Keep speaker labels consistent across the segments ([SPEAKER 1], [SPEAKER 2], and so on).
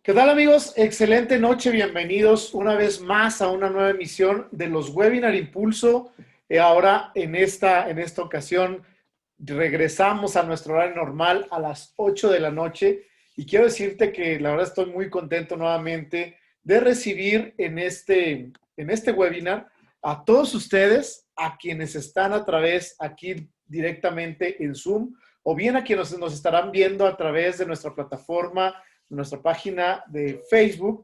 [SPEAKER 1] ¿Qué tal, amigos? Excelente noche, bienvenidos una vez más a una nueva emisión de los Webinar Impulso. Ahora en esta ocasión regresamos a nuestro horario normal a las 8 de la noche y quiero decirte que la verdad estoy muy contento nuevamente de recibir en este webinar a todos ustedes, a quienes están a través aquí directamente en Zoom o bien a quienes nos estarán viendo a través de nuestra plataforma, nuestra página de Facebook,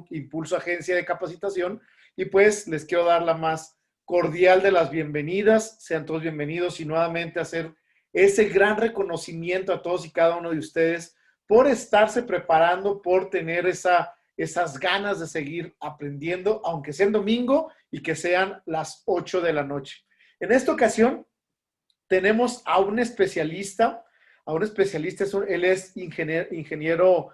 [SPEAKER 1] Impulso Agencia de Capacitación, y pues les quiero dar la más cordial de las bienvenidas. Sean todos bienvenidos y nuevamente hacer ese gran reconocimiento a todos y cada uno de ustedes por estarse preparando, por tener esas ganas de seguir aprendiendo, aunque sea en domingo y que sean las 8 de la noche. En esta ocasión tenemos a un especialista, él es ingeniero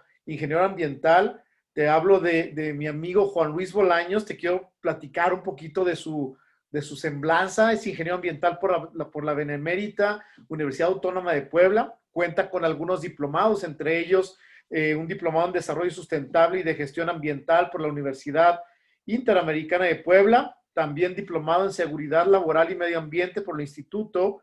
[SPEAKER 1] ambiental. Te hablo de mi amigo Juan Luis Bolaños. Te quiero platicar un poquito de su semblanza. Es ingeniero ambiental por la Benemérita Universidad Autónoma de Puebla. Cuenta con algunos diplomados, entre ellos un diplomado en Desarrollo Sustentable y de Gestión Ambiental por la Universidad Interamericana de Puebla. También diplomado en Seguridad Laboral y Medio Ambiente por el Instituto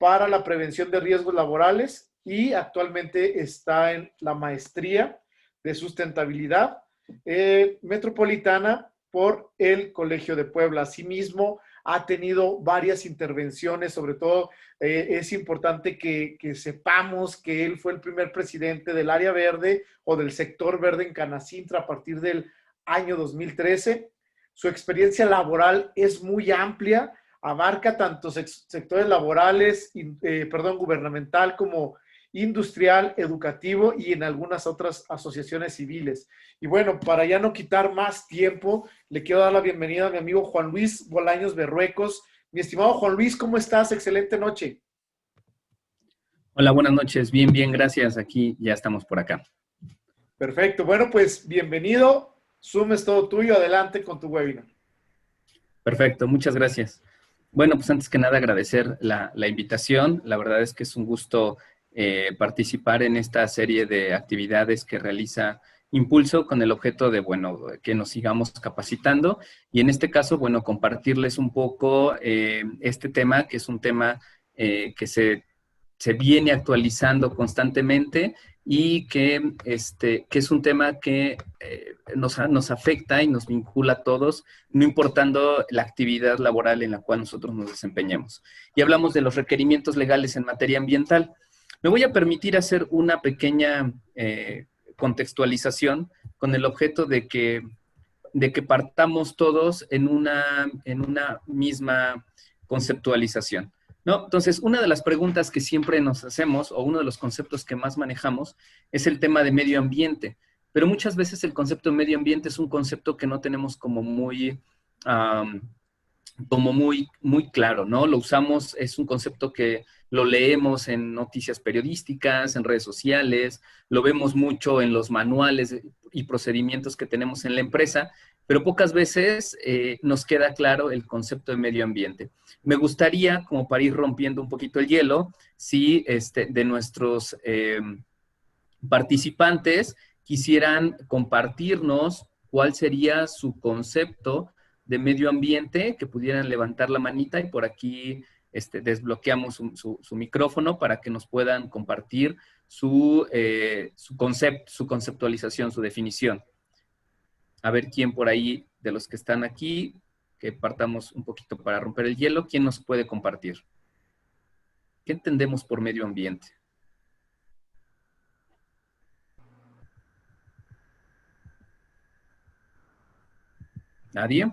[SPEAKER 1] para la Prevención de Riesgos Laborales y actualmente está en la maestría de sustentabilidad metropolitana por el Colegio de Puebla. Asimismo, ha tenido varias intervenciones, sobre todo es importante que sepamos que él fue el primer presidente del área verde o del sector verde en Canacintra a partir del año 2013. Su experiencia laboral es muy amplia, abarca tanto sectores laborales, gubernamental como industrial, educativo y en algunas otras asociaciones civiles. Y bueno, para ya no quitar más tiempo, le quiero dar la bienvenida a mi amigo Juan Luis Bolaños Berruecos. Mi estimado Juan Luis, ¿cómo estás? Excelente noche.
[SPEAKER 2] Hola, buenas noches. Bien, bien, gracias. Aquí ya estamos por acá.
[SPEAKER 1] Perfecto. Bueno, pues bienvenido. Zoom es todo tuyo. Adelante con tu webinar.
[SPEAKER 2] Perfecto, muchas gracias. Bueno, pues antes que nada agradecer la invitación. La verdad es que es un gusto participar en esta serie de actividades que realiza Impulso con el objeto de, bueno, que nos sigamos capacitando y en este caso, bueno, compartirles un poco este tema, que es un tema que se viene actualizando constantemente y que es un tema que nos afecta y nos vincula a todos, no importando la actividad laboral en la cual nosotros nos desempeñemos. Y hablamos de los requerimientos legales en materia ambiental. Me voy a permitir hacer una pequeña contextualización con el objeto de que partamos todos en una misma conceptualización, ¿no? Entonces, una de las preguntas que siempre nos hacemos, o uno de los conceptos que más manejamos, es el tema de medio ambiente. Pero muchas veces el concepto de medio ambiente es un concepto que no tenemos como muy claro, ¿no? Lo usamos, es un concepto que lo leemos en noticias periodísticas, en redes sociales, lo vemos mucho en los manuales y procedimientos que tenemos en la empresa, pero pocas veces nos queda claro el concepto de medio ambiente. Me gustaría, como para ir rompiendo un poquito el hielo, si de nuestros participantes quisieran compartirnos cuál sería su concepto de medio ambiente, que pudieran levantar la manita y por aquí desbloqueamos su micrófono para que nos puedan compartir su conceptualización, su definición. A ver quién por ahí de los que están aquí, que partamos un poquito para romper el hielo, ¿quién nos puede compartir? ¿Qué entendemos por medio ambiente? ¿Nadie?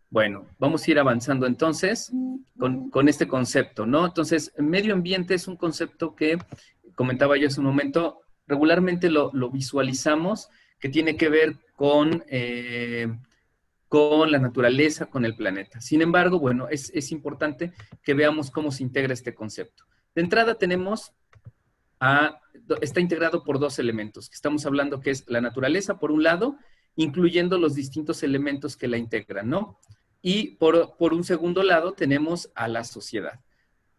[SPEAKER 2] Bueno, vamos a ir avanzando entonces con este concepto, ¿no? Entonces, medio ambiente es un concepto que, comentaba yo hace un momento, regularmente lo visualizamos, que tiene que ver con la naturaleza, con el planeta. Sin embargo, bueno, es importante que veamos cómo se integra este concepto. De entrada tenemos está integrado por dos elementos, que estamos hablando que es la naturaleza, por un lado, incluyendo los distintos elementos que la integran, ¿no? Y por un segundo lado tenemos a la sociedad.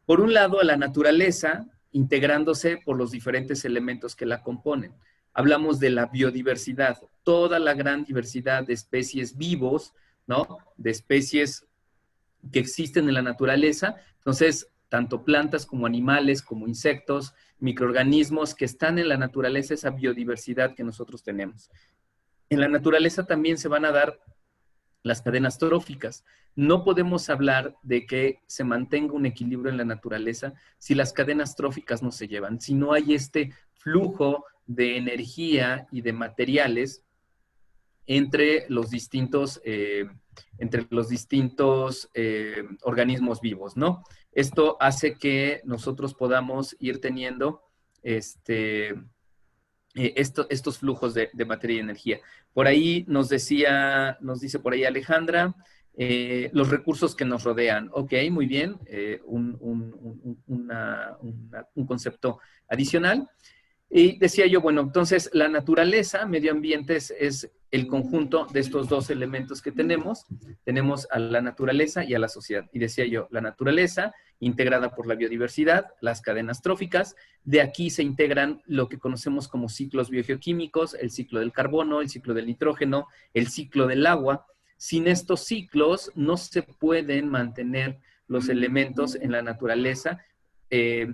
[SPEAKER 2] Por un lado, a la naturaleza, integrándose por los diferentes elementos que la componen. hablamos de la biodiversidad, toda la gran diversidad de especies vivos, ¿no? De especies que existen en la naturaleza. Entonces, tanto plantas como animales, como insectos, microorganismos que están en la naturaleza, esa biodiversidad que nosotros tenemos. En la naturaleza también se van a dar las cadenas tróficas. No podemos hablar de que se mantenga un equilibrio en la naturaleza si las cadenas tróficas no se llevan, si no hay este flujo de energía y de materiales entre los distintos, organismos vivos, ¿no? Esto hace que nosotros podamos ir teniendo estos flujos de materia y energía. Por ahí dice por ahí Alejandra, los recursos que nos rodean. Ok, muy bien, un concepto adicional. Y decía yo, bueno, entonces la naturaleza, medio ambiente, es el conjunto de estos dos elementos que tenemos. Tenemos a la naturaleza y a la sociedad. Y decía yo, la naturaleza, integrada por la biodiversidad, las cadenas tróficas. De aquí se integran lo que conocemos como ciclos biogeoquímicos, el ciclo del carbono, el ciclo del nitrógeno, el ciclo del agua. Sin estos ciclos no se pueden mantener los elementos en la naturaleza,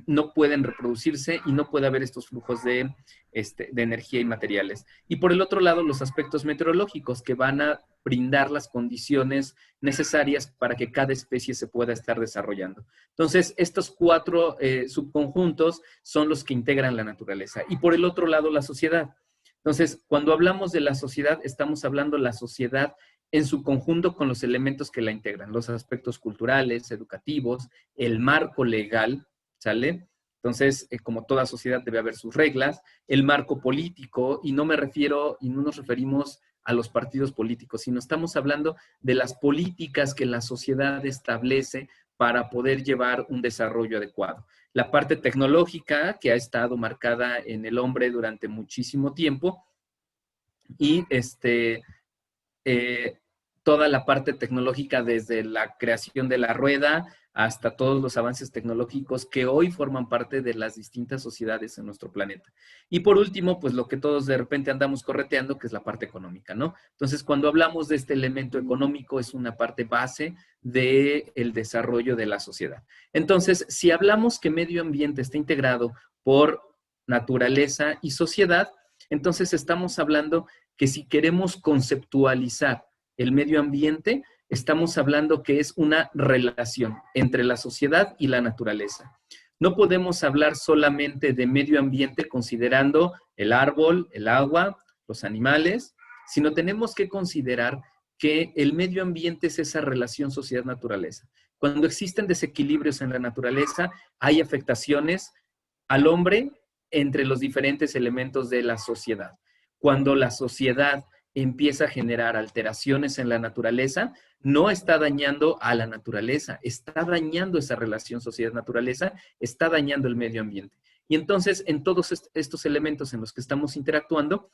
[SPEAKER 2] no pueden reproducirse y no puede haber estos flujos de energía y materiales. Y por el otro lado, los aspectos meteorológicos que van a brindar las condiciones necesarias para que cada especie se pueda estar desarrollando. Entonces, estos cuatro subconjuntos son los que integran la naturaleza. Y por el otro lado, la sociedad. Entonces, cuando hablamos de la sociedad, estamos hablando de la sociedad en su conjunto con los elementos que la integran, los aspectos culturales, educativos, el marco legal, ¿sale? Entonces, como toda sociedad debe haber sus reglas, el marco político, y no me refiero, y no nos referimos a los partidos políticos, sino estamos hablando de las políticas que la sociedad establece para poder llevar un desarrollo adecuado. La parte tecnológica, que ha estado marcada en el hombre durante muchísimo tiempo, y toda la parte tecnológica desde la creación de la rueda hasta todos los avances tecnológicos que hoy forman parte de las distintas sociedades en nuestro planeta. Y por último, pues lo que todos de repente andamos correteando, que es la parte económica, ¿no? Entonces, cuando hablamos de este elemento económico, es una parte base del desarrollo de la sociedad. Entonces, si hablamos que medio ambiente está integrado por naturaleza y sociedad, entonces estamos hablando que si queremos conceptualizar el medio ambiente, estamos hablando que es una relación entre la sociedad y la naturaleza. No podemos hablar solamente de medio ambiente considerando el árbol, el agua, los animales, sino tenemos que considerar que el medio ambiente es esa relación sociedad-naturaleza. Cuando existen desequilibrios en la naturaleza, hay afectaciones al hombre entre los diferentes elementos de la sociedad. Cuando la sociedad empieza a generar alteraciones en la naturaleza, no está dañando a la naturaleza, está dañando esa relación sociedad-naturaleza, está dañando el medio ambiente. Y entonces, en todos estos elementos en los que estamos interactuando,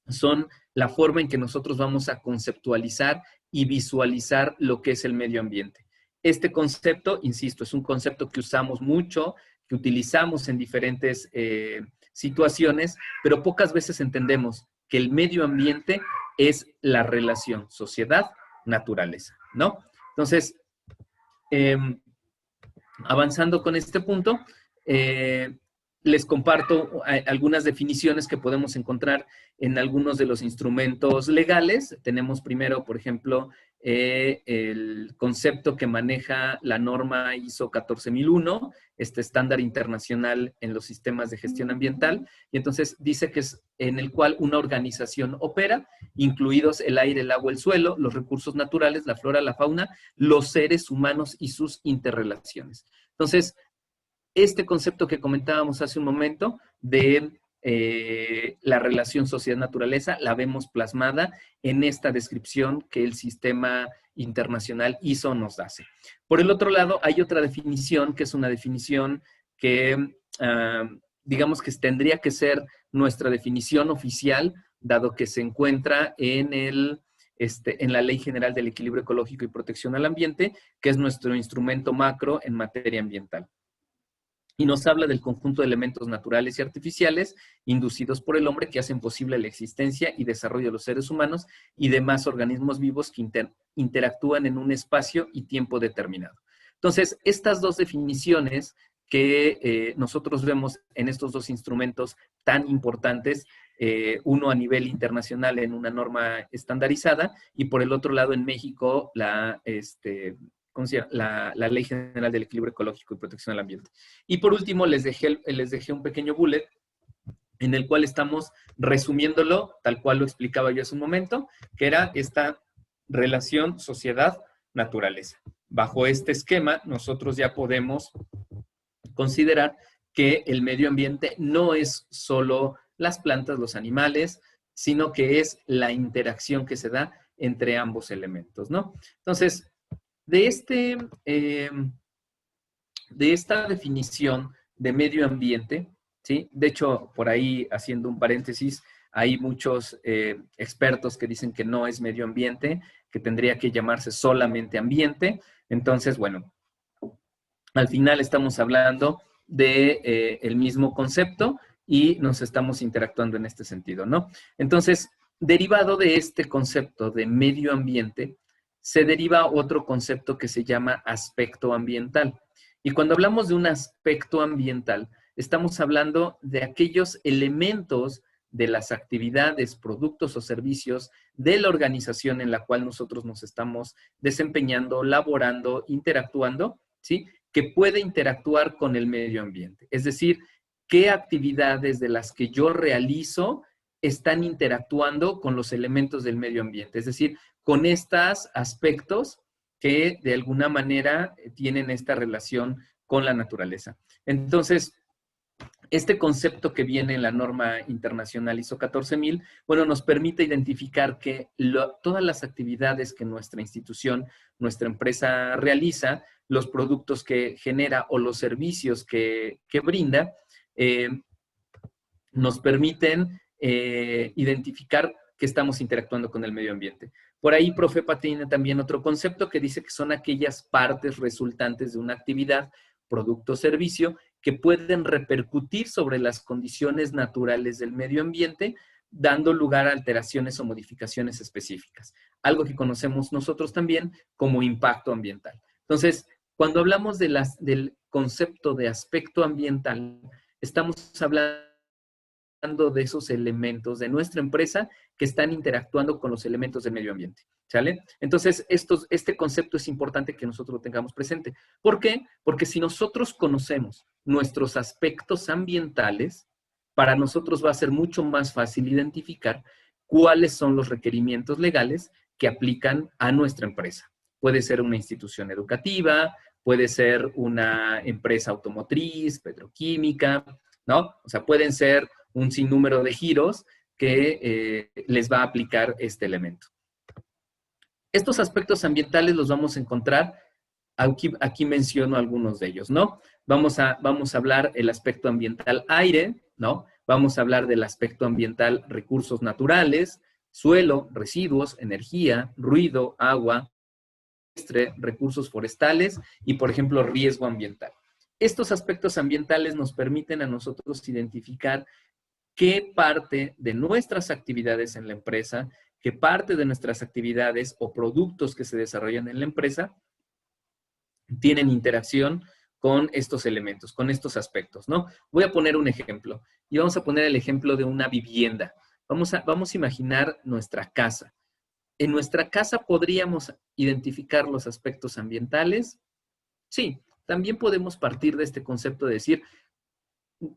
[SPEAKER 2] son la forma en que nosotros vamos a conceptualizar y visualizar lo que es el medio ambiente. Este concepto, insisto, es un concepto que usamos mucho, que utilizamos en diferentes situaciones, pero pocas veces entendemos que el medio ambiente es la relación sociedad-naturaleza, ¿no? Entonces, avanzando con este punto, les comparto algunas definiciones que podemos encontrar en algunos de los instrumentos legales. Tenemos primero, por ejemplo, el concepto que maneja la norma ISO 14001, este estándar internacional en los sistemas de gestión ambiental, y entonces dice que es en el cual una organización opera, incluidos el aire, el agua, el suelo, los recursos naturales, la flora, la fauna, los seres humanos y sus interrelaciones. Entonces, este concepto que comentábamos hace un momento de la relación sociedad-naturaleza la vemos plasmada en esta descripción que el sistema internacional ISO nos hace. Por el otro lado, hay otra definición que es una definición que digamos que tendría que ser nuestra definición oficial, dado que se encuentra en la Ley General del Equilibrio Ecológico y Protección al Ambiente, que es nuestro instrumento macro en materia ambiental. y nos habla del conjunto de elementos naturales y artificiales inducidos por el hombre que hacen posible la existencia y desarrollo de los seres humanos y demás organismos vivos que interactúan en un espacio y tiempo determinado. Entonces, estas dos definiciones que nosotros vemos en estos dos instrumentos tan importantes, uno a nivel internacional en una norma estandarizada y por el otro lado en México ¿cómo se llama? La Ley General del Equilibrio Ecológico y Protección del Ambiente. Y por último, les dejé un pequeño bullet en el cual estamos resumiéndolo, tal cual lo explicaba yo hace un momento, que era esta relación sociedad-naturaleza. Bajo este esquema, nosotros ya podemos considerar que el medio ambiente no es solo las plantas, los animales, sino que es la interacción que se da entre ambos elementos, ¿no? Entonces, de esta definición de medio ambiente, ¿sí? De hecho, por ahí, haciendo un paréntesis, hay muchos expertos que dicen que no es medio ambiente, que tendría que llamarse solamente ambiente. Entonces, bueno, al final estamos hablando de el mismo concepto y nos estamos interactuando en este sentido, ¿no? Entonces, derivado de este concepto de medio ambiente, se deriva otro concepto que se llama aspecto ambiental. Y cuando hablamos de un aspecto ambiental, estamos hablando de aquellos elementos de las actividades, productos o servicios de la organización en la cual nosotros nos estamos desempeñando, laborando, interactuando, ¿sí? Que puede interactuar con el medio ambiente. Es decir, qué actividades de las que yo realizo están interactuando con los elementos del medio ambiente. Es decir, con estos aspectos que de alguna manera tienen esta relación con la naturaleza. Entonces, este concepto que viene en la norma internacional ISO 14000, bueno, nos permite identificar que todas las actividades que nuestra institución, nuestra empresa realiza, los productos que genera o los servicios que brinda, nos permiten identificar que estamos interactuando con el medio ambiente. Por ahí, Profepa tiene también otro concepto que dice que son aquellas partes resultantes de una actividad, producto o servicio que pueden repercutir sobre las condiciones naturales del medio ambiente, dando lugar a alteraciones o modificaciones específicas. Algo que conocemos nosotros también como impacto ambiental. Entonces, cuando hablamos del concepto de aspecto ambiental, estamos hablando de esos elementos de nuestra empresa que están interactuando con los elementos del medio ambiente, ¿sale? Entonces, este concepto es importante que nosotros lo tengamos presente. ¿Por qué? Porque si nosotros conocemos nuestros aspectos ambientales, para nosotros va a ser mucho más fácil identificar cuáles son los requerimientos legales que aplican a nuestra empresa. Puede ser una institución educativa, puede ser una empresa automotriz, petroquímica, ¿no? O sea, pueden ser un sinnúmero de giros que les va a aplicar este elemento. Estos aspectos ambientales los vamos a encontrar, aquí menciono algunos de ellos, ¿no? Vamos a hablar el aspecto ambiental aire, ¿no? Vamos a hablar del aspecto ambiental recursos naturales, suelo, residuos, energía, ruido, agua, recursos forestales y, por ejemplo, riesgo ambiental. Estos aspectos ambientales nos permiten a nosotros identificar qué parte de nuestras actividades en la empresa, qué parte de nuestras actividades o productos que se desarrollan en la empresa tienen interacción con estos elementos, con estos aspectos, ¿no? Voy a poner un ejemplo y vamos a poner el ejemplo de una vivienda. Vamos a imaginar nuestra casa. ¿En nuestra casa podríamos identificar los aspectos ambientales? Sí, también podemos partir de este concepto de decir,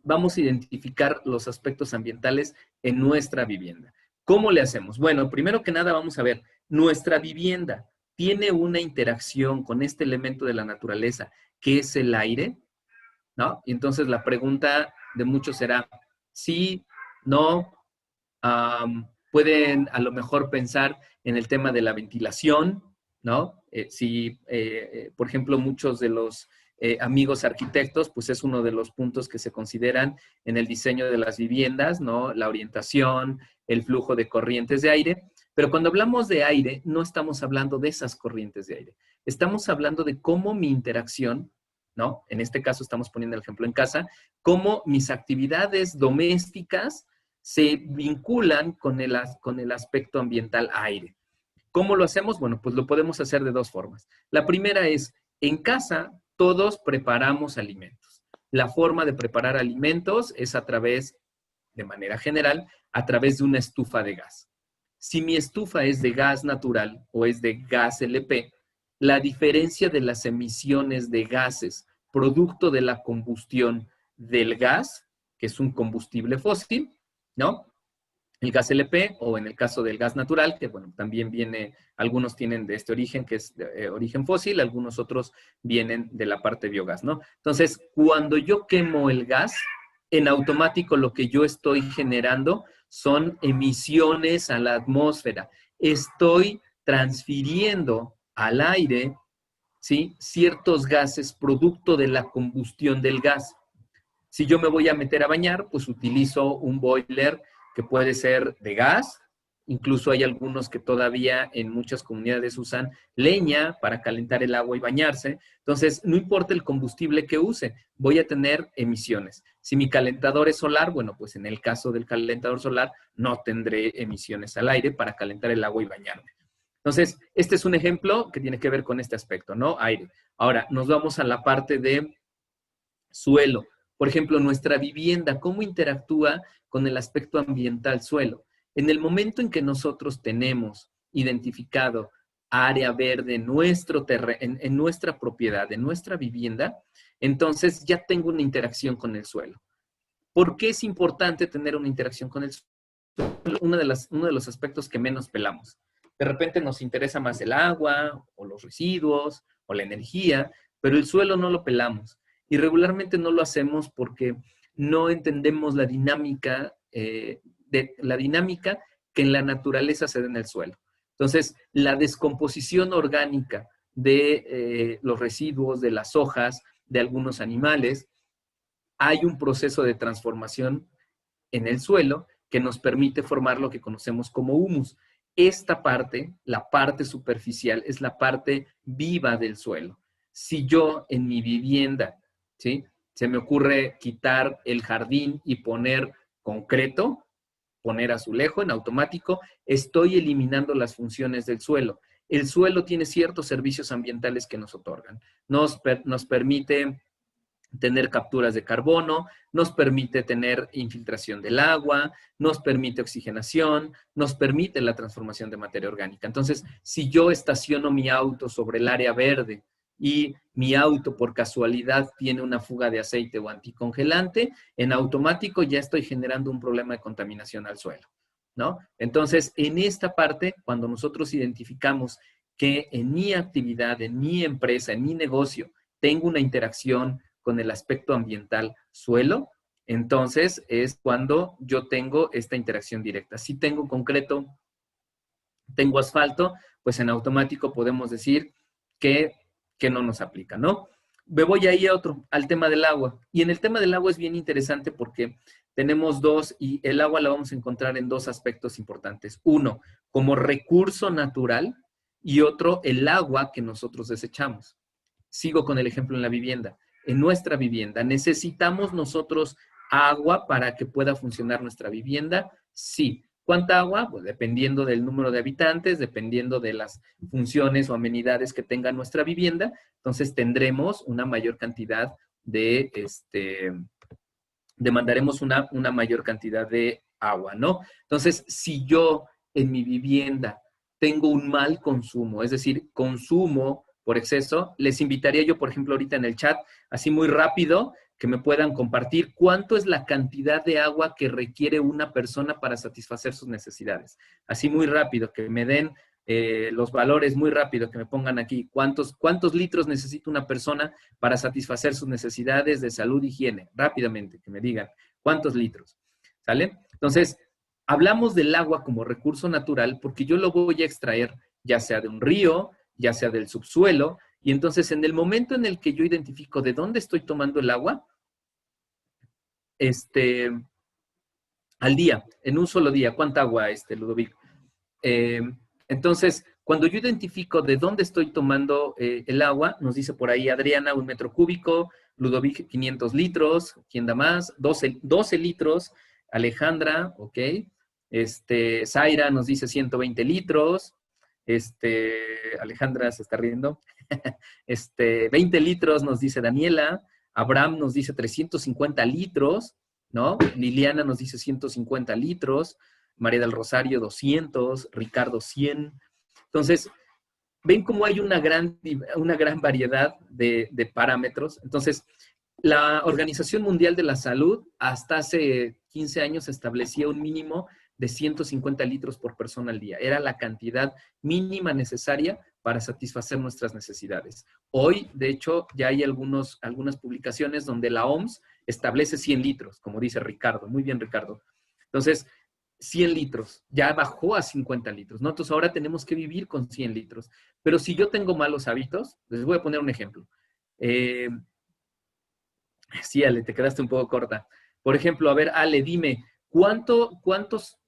[SPEAKER 2] vamos a identificar los aspectos ambientales en nuestra vivienda. ¿Cómo le hacemos? Bueno, primero que nada vamos a ver, nuestra vivienda tiene una interacción con este elemento de la naturaleza, que es el aire, ¿no? Y entonces la pregunta de muchos será, sí, no, pueden a lo mejor pensar en el tema de la ventilación, ¿no? Por ejemplo, muchos de los amigos arquitectos, pues es uno de los puntos que se consideran en el diseño de las viviendas, ¿no? La orientación, el flujo de corrientes de aire. Pero cuando hablamos de aire, no estamos hablando de esas corrientes de aire. Estamos hablando de cómo mi interacción ¿no? En este caso estamos poniendo el ejemplo en casa, cómo mis actividades domésticas se vinculan con el aspecto ambiental aire. ¿Cómo lo hacemos? Bueno, pues lo podemos hacer de dos formas. La primera es, en casa todos preparamos alimentos. La forma de preparar alimentos es a través, de manera general, a través de una estufa de gas. Si mi estufa es de gas natural o es de gas LP, la diferencia de las emisiones de gases producto de la combustión del gas, que es un combustible fósil, ¿no? El gas LP o en el caso del gas natural, que bueno, también viene, algunos tienen de este origen, que es de origen fósil, algunos otros vienen de la parte biogás, ¿no? Entonces, cuando yo quemo el gas, en automático lo que yo estoy generando son emisiones a la atmósfera. Estoy transfiriendo al aire, ¿sí?, ciertos gases producto de la combustión del gas. Si yo me voy a meter a bañar, pues utilizo un boiler que puede ser de gas. Incluso hay algunos que todavía en muchas comunidades usan leña para calentar el agua y bañarse. Entonces, no importa el combustible que use, voy a tener emisiones. Si mi calentador es solar, bueno, pues en el caso del calentador solar no tendré emisiones al aire para calentar el agua y bañarme. Entonces, este es un ejemplo que tiene que ver con este aspecto, ¿no? Aire. Ahora, nos vamos a la parte de suelo. Por ejemplo, nuestra vivienda, ¿cómo interactúa con el aspecto ambiental suelo? En el momento en que nosotros tenemos identificado área verde en nuestra propiedad, en nuestra vivienda, entonces ya tengo una interacción con el suelo. ¿Por qué es importante tener una interacción con el suelo? Uno de los aspectos que menos pelamos. De repente nos interesa más el agua, o los residuos, o la energía, pero el suelo no lo pelamos. Y regularmente no lo hacemos porque no entendemos la dinámica que en la naturaleza se da en el suelo. Entonces, la descomposición orgánica de los residuos, de las hojas, de algunos animales, hay un proceso de transformación en el suelo que nos permite formar lo que conocemos como humus. Esta parte, la parte superficial, es la parte viva del suelo. Si yo en mi vivienda, ¿sí?, se me ocurre quitar el jardín y poner concreto, poner azulejo en automático, estoy eliminando las funciones del suelo. El suelo tiene ciertos servicios ambientales que nos otorgan. Nos permite tener capturas de carbono, nos permite tener infiltración del agua, nos permite oxigenación, nos permite la transformación de materia orgánica. Entonces, si yo estaciono mi auto sobre el área verde y mi auto por casualidad tiene una fuga de aceite o anticongelante, en automático ya estoy generando un problema de contaminación al suelo, ¿no? Entonces, en esta parte, cuando nosotros identificamos que en mi actividad, en mi empresa, en mi negocio, tengo una interacción con el aspecto ambiental suelo, entonces es cuando yo tengo esta interacción directa. Si tengo concreto, tengo asfalto, pues en automático podemos decir que no nos aplica, ¿no? Me voy ahí al tema del agua. Y en el tema del agua es bien interesante porque tenemos dos, y el agua la vamos a encontrar en dos aspectos importantes. Uno, como recurso natural, y otro, el agua que nosotros desechamos. Sigo con el ejemplo en la vivienda. En nuestra vivienda, ¿necesitamos nosotros agua para que pueda funcionar nuestra vivienda? Sí. ¿Cuánta agua? Pues dependiendo del número de habitantes, dependiendo de las funciones o amenidades que tenga nuestra vivienda, entonces tendremos una mayor cantidad demandaremos una mayor cantidad de agua, ¿no? Entonces, si yo en mi vivienda tengo un mal consumo, es decir, consumo por exceso, les invitaría yo, por ejemplo, ahorita en el chat, así muy rápido, que me puedan compartir cuánto es la cantidad de agua que requiere una persona para satisfacer sus necesidades. Así muy rápido, que me den los valores muy rápido, que me pongan aquí cuántos litros necesita una persona para satisfacer sus necesidades de salud e higiene. Rápidamente, que me digan cuántos litros. ¿Sale? Entonces, hablamos del agua como recurso natural porque yo lo voy a extraer ya sea de un río, ya sea del subsuelo, y entonces en el momento en el que yo identifico de dónde estoy tomando el agua, al día, en un solo día, ¿cuánta agua, Ludovic? Entonces, Cuando yo identifico de dónde estoy tomando el agua, nos dice por ahí Adriana, 1 metro cúbico, Ludovic, 500 litros, ¿quién da más? 12 litros, Alejandra, ok. Zaira nos dice 120 litros, Alejandra se está riendo, 20 litros nos dice Daniela, Abraham nos dice 350 litros, ¿no? Liliana nos dice 150 litros, María del Rosario 200, Ricardo 100. Entonces, ven cómo hay una gran variedad de parámetros. Entonces, la Organización Mundial de la Salud hasta hace 15 años establecía un mínimo de 150 litros por persona al día. Era la cantidad mínima necesaria para satisfacer nuestras necesidades. Hoy, de hecho, ya hay algunas publicaciones donde la OMS establece 100 litros, como dice Ricardo. Muy bien, Ricardo. Entonces, 100 litros, ya bajó a 50 litros, ¿no? Entonces ahora tenemos que vivir con 100 litros. Pero si yo tengo malos hábitos, les voy a poner un ejemplo. Sí, Ale, te quedaste un poco corta. Por ejemplo, a ver, Ale, dime, ¿cuántos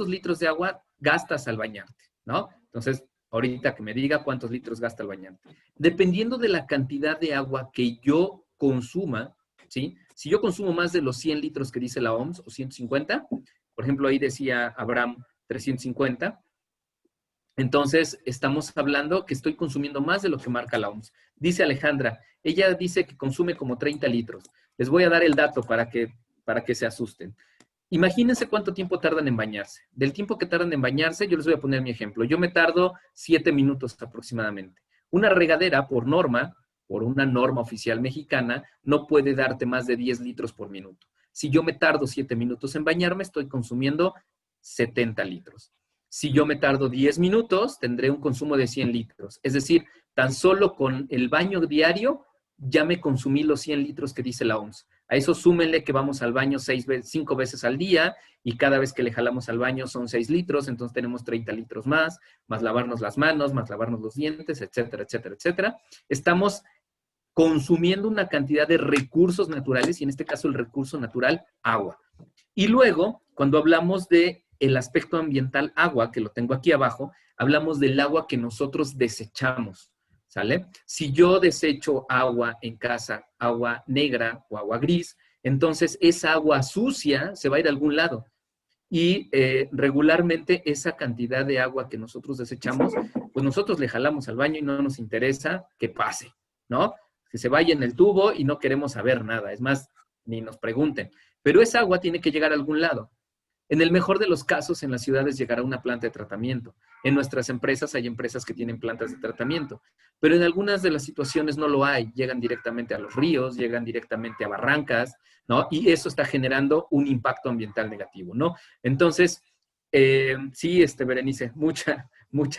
[SPEAKER 2] litros de agua gastas al bañarte? ¿No? Entonces, ahorita que me diga cuántos litros gasta al bañarte. Dependiendo de la cantidad de agua que yo consuma, ¿sí? Si yo consumo más de los 100 litros que dice la OMS, o 150, por ejemplo, ahí decía Abraham 350, entonces estamos hablando que estoy consumiendo más de lo que marca la OMS. Dice Alejandra, ella dice que consume como 30 litros. Les voy a dar el dato para que se asusten. Imagínense cuánto tiempo tardan en bañarse. Del tiempo que tardan en bañarse, yo les voy a poner mi ejemplo. Yo me tardo 7 minutos aproximadamente. Una regadera, por una norma oficial mexicana, no puede darte más de 10 litros por minuto. Si yo me tardo 7 minutos en bañarme, estoy consumiendo 70 litros. Si yo me tardo 10 minutos, tendré un consumo de 100 litros. Es decir, tan solo con el baño diario, ya me consumí los 100 litros que dice la OMS. A eso súmenle que vamos al baño 5 veces al día y cada vez que le jalamos al baño son 6 litros, entonces tenemos 30 litros más lavarnos las manos, más lavarnos los dientes, etcétera, etcétera, etcétera. Estamos consumiendo una cantidad de recursos naturales y en este caso el recurso natural, agua. Y luego, cuando hablamos de el aspecto ambiental agua, que lo tengo aquí abajo, hablamos del agua que nosotros desechamos, ¿sale? Si yo desecho agua en casa, agua negra o agua gris, entonces esa agua sucia se va a ir a algún lado. Y regularmente esa cantidad de agua que nosotros desechamos, pues nosotros le jalamos al baño y no nos interesa que pase, ¿no? Que se vaya en el tubo y no queremos saber nada. Es más, ni nos pregunten. Pero esa agua tiene que llegar a algún lado. En el mejor de los casos, en las ciudades llegará una planta de tratamiento. En nuestras empresas hay empresas que tienen plantas de tratamiento. Pero en algunas de las situaciones no lo hay. Llegan directamente a los ríos, llegan directamente a barrancas, ¿no? Y eso está generando un impacto ambiental negativo, ¿no? Entonces, sí, Berenice, mucha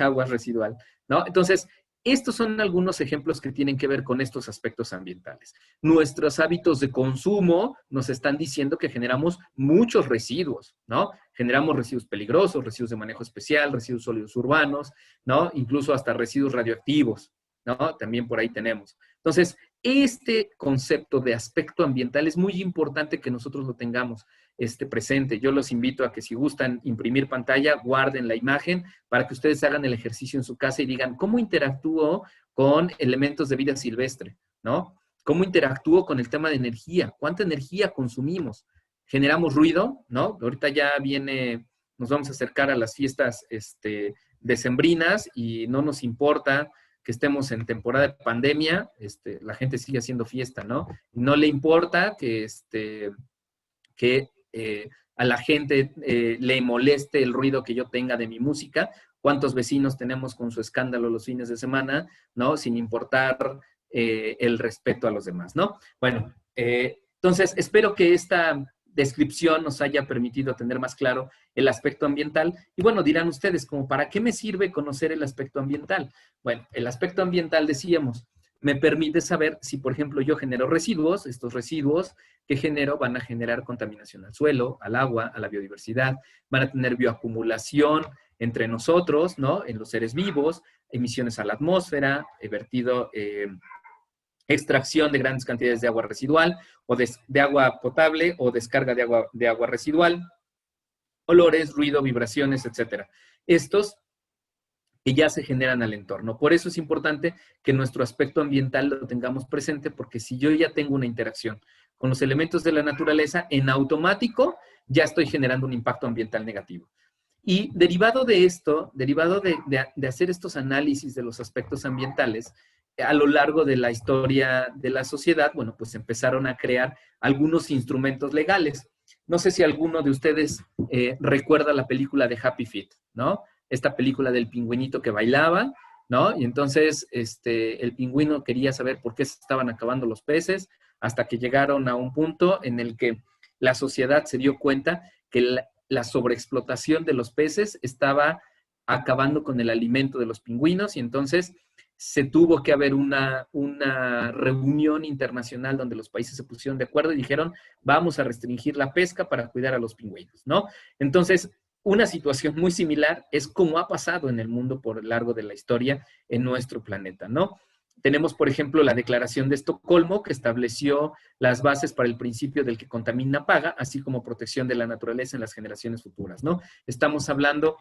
[SPEAKER 2] agua residual, ¿no? Entonces, estos son algunos ejemplos que tienen que ver con estos aspectos ambientales. Nuestros hábitos de consumo nos están diciendo que generamos muchos residuos, ¿no? Generamos residuos peligrosos, residuos de manejo especial, residuos sólidos urbanos, ¿no? Incluso hasta residuos radioactivos, ¿no? También por ahí tenemos. Entonces, este concepto de aspecto ambiental es muy importante que nosotros lo tengamos presente. Yo los invito a que si gustan imprimir pantalla, guarden la imagen para que ustedes hagan el ejercicio en su casa y digan, ¿cómo interactúo con elementos de vida silvestre? ¿No? ¿Cómo interactúo con el tema de energía? ¿Cuánta energía consumimos? ¿Generamos ruido? ¿No? Ahorita ya nos vamos a acercar a las fiestas decembrinas y no nos importa que estemos en temporada de pandemia, la gente sigue haciendo fiesta, ¿no? No le importa que a la gente le moleste el ruido que yo tenga de mi música. ¿Cuántos vecinos tenemos con su escándalo los fines de semana, ¿no? Sin importar el respeto a los demás, ¿no? Bueno, entonces espero que esta descripción nos haya permitido tener más claro el aspecto ambiental. Y bueno, dirán ustedes, ¿como para qué me sirve conocer el aspecto ambiental? Bueno, el aspecto ambiental, decíamos, me permite saber si, por ejemplo, yo genero residuos, estos residuos que genero van a generar contaminación al suelo, al agua, a la biodiversidad, van a tener bioacumulación entre nosotros, ¿no? En los seres vivos, emisiones a la atmósfera, extracción de grandes cantidades de agua residual o de agua potable o descarga de agua residual, olores, ruido, vibraciones, etcétera. Estos que ya se generan al entorno. Por eso es importante que nuestro aspecto ambiental lo tengamos presente, porque si yo ya tengo una interacción con los elementos de la naturaleza, en automático ya estoy generando un impacto ambiental negativo. Y derivado de esto, derivado de hacer estos análisis de los aspectos ambientales, a lo largo de la historia de la sociedad, bueno, pues empezaron a crear algunos instrumentos legales. No sé si alguno de ustedes recuerda la película de Happy Feet, ¿no? Esta película del pingüinito que bailaba, ¿no? Y entonces el pingüino quería saber por qué se estaban acabando los peces, hasta que llegaron a un punto en el que la sociedad se dio cuenta que la sobreexplotación de los peces estaba acabando con el alimento de los pingüinos, y entonces se tuvo que haber una reunión internacional donde los países se pusieron de acuerdo y dijeron, vamos a restringir la pesca para cuidar a los pingüinos, ¿no? Entonces, una situación muy similar es como ha pasado en el mundo por lo largo de la historia en nuestro planeta, ¿no? Tenemos, por ejemplo, la Declaración de Estocolmo, que estableció las bases para el principio del que contamina paga, así como protección de la naturaleza en las generaciones futuras, ¿no? Estamos hablando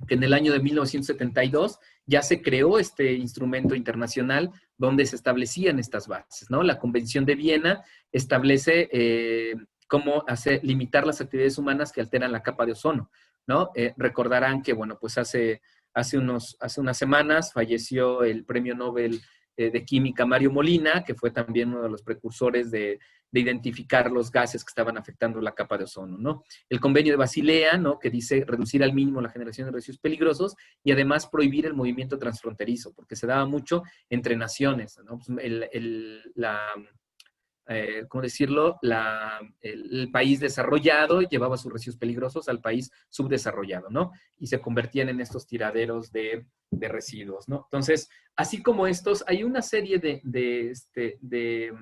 [SPEAKER 2] que en el año de 1972 ya se creó este instrumento internacional donde se establecían estas bases, ¿no? La Convención de Viena establece cómo limitar las actividades humanas que alteran la capa de ozono, ¿no? Recordarán que, bueno, pues hace unas semanas falleció el premio Nobel de Química Mario Molina, que fue también uno de los precursores de identificar los gases que estaban afectando la capa de ozono, ¿no? El convenio de Basilea, ¿no? Que dice reducir al mínimo la generación de residuos peligrosos y además prohibir el movimiento transfronterizo, porque se daba mucho entre naciones, ¿no? Pues ¿cómo decirlo? El país desarrollado llevaba sus residuos peligrosos al país subdesarrollado, ¿no? Y se convertían en estos tiraderos de residuos, ¿no? Entonces, así como estos, hay una serie de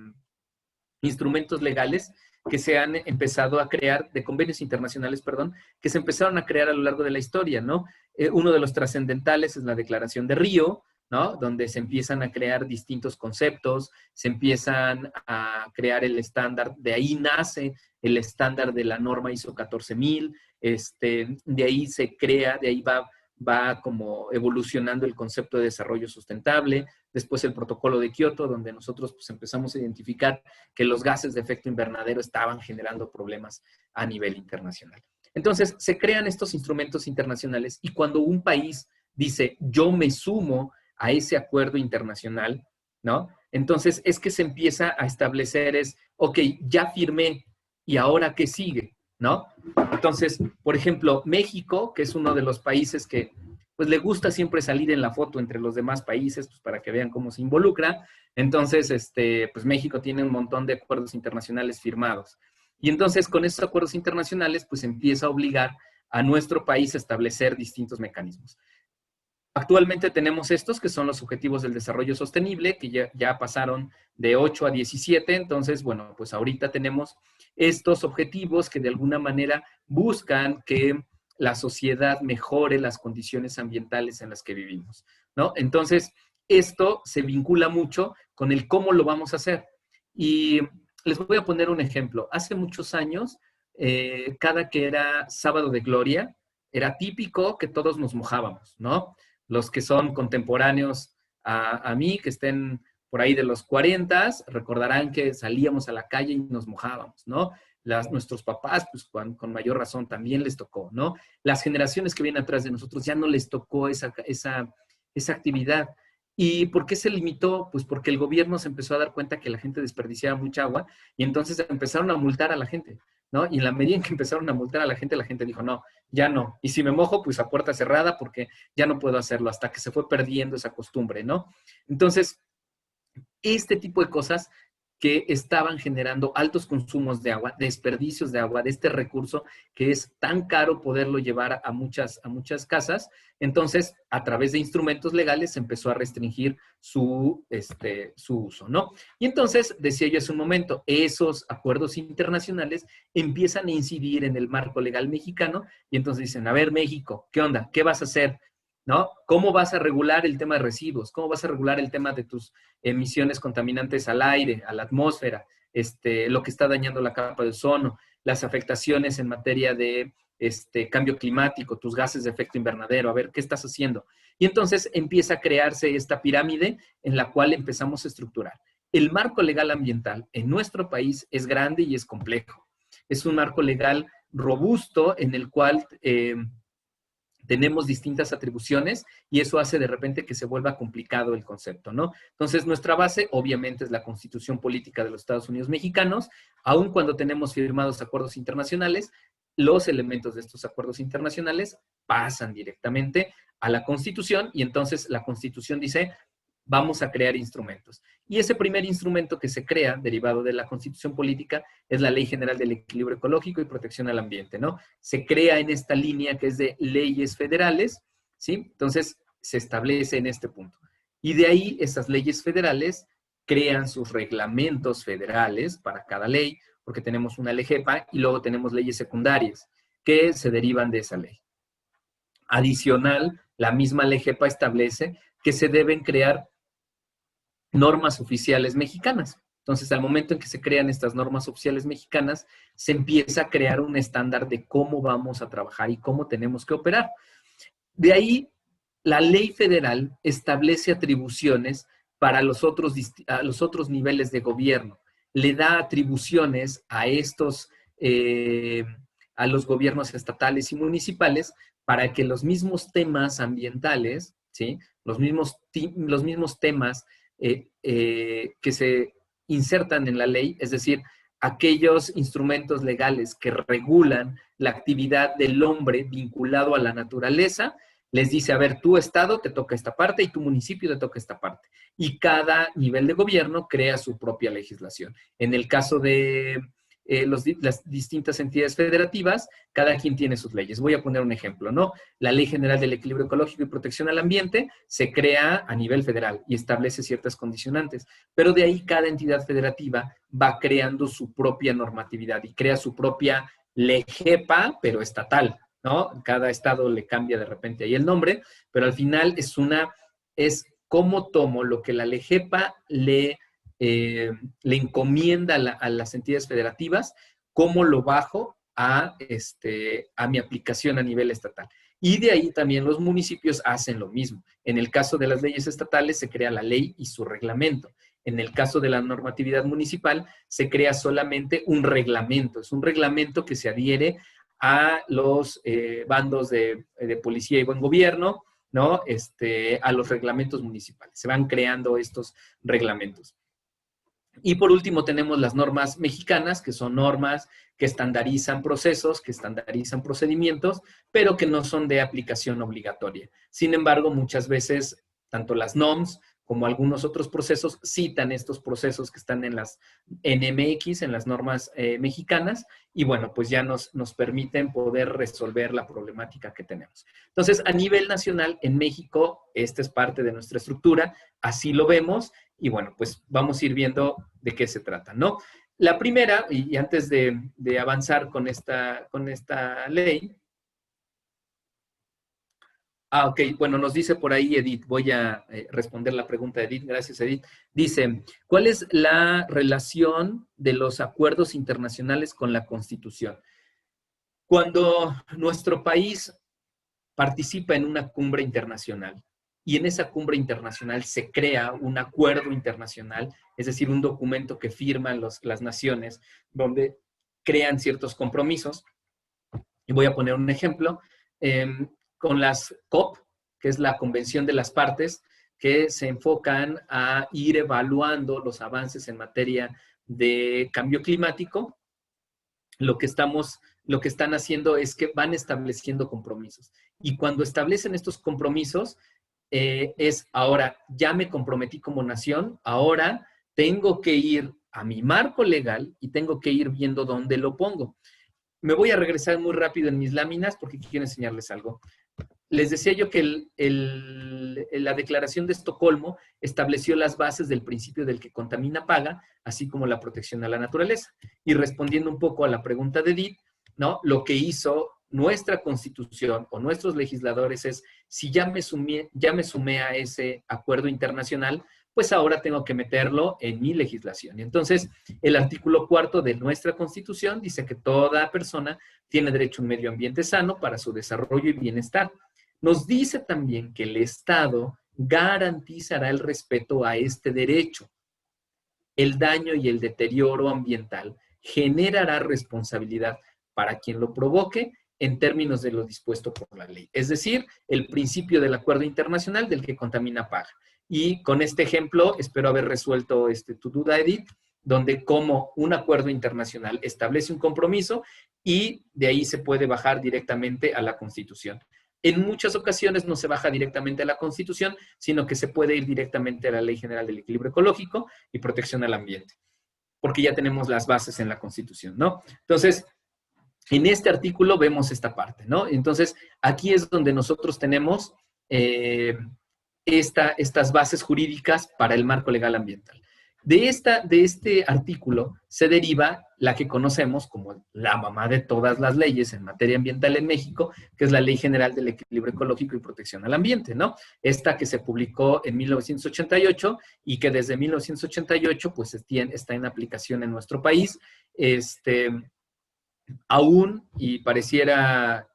[SPEAKER 2] instrumentos legales que se han empezado a crear, de convenios internacionales, perdón, que se empezaron a crear a lo largo de la historia, ¿no? Uno de los trascendentales es la Declaración de Río, ¿no? Donde se empiezan a crear distintos conceptos, se empiezan a crear el estándar, de ahí nace el estándar de la norma ISO 14000, de ahí se crea, de ahí va como evolucionando el concepto de desarrollo sustentable, después el protocolo de Kioto, donde nosotros pues empezamos a identificar que los gases de efecto invernadero estaban generando problemas a nivel internacional. Entonces, se crean estos instrumentos internacionales y cuando un país dice, yo me sumo a ese acuerdo internacional, ¿no? Entonces, es que se empieza a establecer ok, ya firmé, ¿y ahora qué sigue? ¿No? Entonces, por ejemplo, México, que es uno de los países que pues le gusta siempre salir en la foto entre los demás países, pues para que vean cómo se involucra. Entonces, pues México tiene un montón de acuerdos internacionales firmados. Y entonces, con esos acuerdos internacionales, pues empieza a obligar a nuestro país a establecer distintos mecanismos. Actualmente tenemos estos que son los Objetivos del Desarrollo Sostenible, que ya pasaron de 8 a 17. Entonces, bueno, pues ahorita tenemos estos objetivos que de alguna manera buscan que la sociedad mejore las condiciones ambientales en las que vivimos, ¿no? Entonces, esto se vincula mucho con el cómo lo vamos a hacer. Y les voy a poner un ejemplo. Hace muchos años, cada que era Sábado de Gloria, era típico que todos nos mojábamos, ¿no? Los que son contemporáneos a mí, que estén por ahí de los 40, recordarán que salíamos a la calle y nos mojábamos, ¿no? Nuestros papás, pues con mayor razón también les tocó, ¿no? Las generaciones que vienen atrás de nosotros ya no les tocó esa actividad. ¿Y por qué se limitó? Pues porque el gobierno se empezó a dar cuenta que la gente desperdiciaba mucha agua y entonces empezaron a multar a la gente, ¿no? Y en la medida en que empezaron a multar a la gente dijo, no, ya no. Y si me mojo, pues a puerta cerrada porque ya no puedo hacerlo, hasta que se fue perdiendo esa costumbre, ¿no? Entonces, este tipo de cosas que estaban generando altos consumos de agua, desperdicios de agua, de este recurso que es tan caro poderlo llevar a muchas casas. Entonces, a través de instrumentos legales se empezó a restringir su uso, ¿no? Y entonces, decía yo hace un momento, esos acuerdos internacionales empiezan a incidir en el marco legal mexicano y entonces dicen, a ver, México, ¿qué onda? ¿Qué vas a hacer? ¿No? ¿Cómo vas a regular el tema de residuos? ¿Cómo vas a regular el tema de tus emisiones contaminantes al aire, a la atmósfera, lo que está dañando la capa de ozono, las afectaciones en materia de cambio climático, tus gases de efecto invernadero, a ver qué estás haciendo. Y entonces empieza a crearse esta pirámide en la cual empezamos a estructurar. El marco legal ambiental en nuestro país es grande y es complejo. Es un marco legal robusto en el cual tenemos distintas atribuciones y eso hace de repente que se vuelva complicado el concepto, ¿no? Entonces, nuestra base obviamente es la Constitución Política de los Estados Unidos Mexicanos, aun cuando tenemos firmados acuerdos internacionales, los elementos de estos acuerdos internacionales pasan directamente a la Constitución y entonces la Constitución dice, vamos a crear instrumentos. Y ese primer instrumento que se crea, derivado de la Constitución Política, es la Ley General del Equilibrio Ecológico y Protección al Ambiente, ¿no? Se crea en esta línea que es de leyes federales, ¿sí? Entonces, se establece en este punto. Y de ahí, esas leyes federales crean sus reglamentos federales para cada ley, porque tenemos una LGEPA y luego tenemos leyes secundarias que se derivan de esa ley. Adicional, la misma LGEPA establece que se deben crear normas oficiales mexicanas. Entonces, al momento en que se crean estas normas oficiales mexicanas, se empieza a crear un estándar de cómo vamos a trabajar y cómo tenemos que operar. De ahí, la ley federal establece atribuciones para los otros niveles de gobierno. Le da atribuciones a a los gobiernos estatales y municipales para que los mismos temas ambientales, ¿sí? Los mismos temas que se insertan en la ley, es decir, aquellos instrumentos legales que regulan la actividad del hombre vinculado a la naturaleza, les dice, a ver, tu estado te toca esta parte y tu municipio te toca esta parte. Y cada nivel de gobierno crea su propia legislación. En el caso de las distintas entidades federativas, cada quien tiene sus leyes. Voy a poner un ejemplo, ¿no? La Ley General del Equilibrio Ecológico y Protección al Ambiente se crea a nivel federal y establece ciertas condicionantes, pero de ahí cada entidad federativa va creando su propia normatividad y crea su propia LGEPA, pero estatal, ¿no? Cada estado le cambia de repente ahí el nombre, pero al final es cómo tomo lo que la LGEPA le encomienda a las entidades federativas, cómo lo bajo a mi aplicación a nivel estatal. Y de ahí también los municipios hacen lo mismo. En el caso de las leyes estatales se crea la ley y su reglamento. En el caso de la normatividad municipal se crea solamente un reglamento. Es un reglamento que se adhiere a los bandos de policía y buen gobierno, ¿no? A los reglamentos municipales. Se van creando estos reglamentos. Y por último tenemos las normas mexicanas, que son normas que estandarizan procesos, que estandarizan procedimientos, pero que no son de aplicación obligatoria. Sin embargo, muchas veces, tanto las NOMS como algunos otros procesos citan estos procesos que están en las NMX, en las normas mexicanas, y bueno, pues ya nos permiten poder resolver la problemática que tenemos. Entonces, a nivel nacional, en México, esta es parte de nuestra estructura, así lo vemos, y bueno, pues vamos a ir viendo de qué se trata, ¿no? La primera, y antes de avanzar con esta ley, ok, bueno, nos dice por ahí Edith, voy a responder la pregunta de Edith, gracias Edith. Dice, ¿cuál es la relación de los acuerdos internacionales con la Constitución? Cuando nuestro país participa en una cumbre internacional y en esa cumbre internacional se crea un acuerdo internacional, es decir, un documento que firman las naciones donde crean ciertos compromisos. Y voy a poner un ejemplo. Con las COP, que es la Convención de las Partes, que se enfocan a ir evaluando los avances en materia de cambio climático, lo que están haciendo es que van estableciendo compromisos. Y cuando establecen estos compromisos, ahora ya me comprometí como nación, ahora tengo que ir a mi marco legal y tengo que ir viendo dónde lo pongo. Me voy a regresar muy rápido en mis láminas porque quiero enseñarles algo. Les decía yo que la Declaración de Estocolmo estableció las bases del principio del que contamina paga, así como la protección a la naturaleza. Y respondiendo un poco a la pregunta de Edith, ¿no? Lo que hizo nuestra Constitución o nuestros legisladores es, si ya me sumé a ese acuerdo internacional, pues ahora tengo que meterlo en mi legislación. Y entonces, el artículo 4 de nuestra Constitución dice que toda persona tiene derecho a un medio ambiente sano para su desarrollo y bienestar. Nos dice también que el Estado garantizará el respeto a este derecho. El daño y el deterioro ambiental generará responsabilidad para quien lo provoque en términos de lo dispuesto por la ley. Es decir, el principio del acuerdo internacional del que contamina paga. Y con este ejemplo, espero haber resuelto tu duda, Edith, donde como un acuerdo internacional establece un compromiso y de ahí se puede bajar directamente a la Constitución. En muchas ocasiones no se baja directamente a la Constitución, sino que se puede ir directamente a la Ley General del Equilibrio Ecológico y Protección al Ambiente, porque ya tenemos las bases en la Constitución, ¿no? Entonces, en este artículo vemos esta parte, ¿no? Entonces, aquí es donde nosotros tenemos estas bases jurídicas para el marco legal ambiental. De este artículo se deriva la que conocemos como la mamá de todas las leyes en materia ambiental en México, que es la Ley General del Equilibrio Ecológico y Protección al Ambiente, ¿no? Esta que se publicó en 1988 y que desde 1988 pues está en aplicación en nuestro país. Aún, y pareciera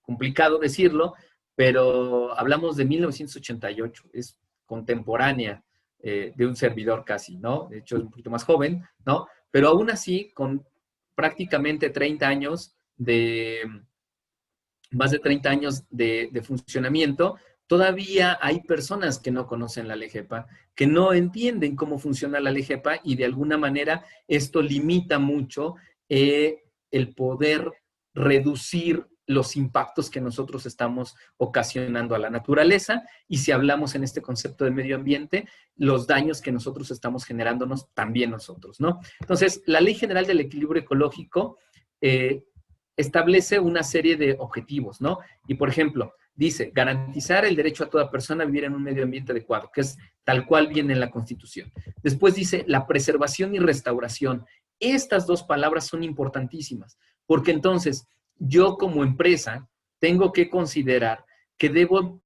[SPEAKER 2] complicado decirlo, pero hablamos de 1988, es contemporánea de un servidor casi, ¿no? De hecho, es un poquito más joven, ¿no? Pero aún así, con prácticamente 30 años más de 30 años de funcionamiento, todavía hay personas que no conocen la LEGEPA, que no entienden cómo funciona la LEGEPA y de alguna manera esto limita mucho el poder reducir los impactos que nosotros estamos ocasionando a la naturaleza y si hablamos en este concepto de medio ambiente, los daños que nosotros estamos generándonos también nosotros, ¿no? Entonces, la Ley General del Equilibrio Ecológico establece una serie de objetivos, ¿no? Y, por ejemplo, dice, garantizar el derecho a toda persona a vivir en un medio ambiente adecuado, que es tal cual viene en la Constitución. Después dice, la preservación y restauración. Estas dos palabras son importantísimas, porque entonces yo como empresa tengo que considerar que debo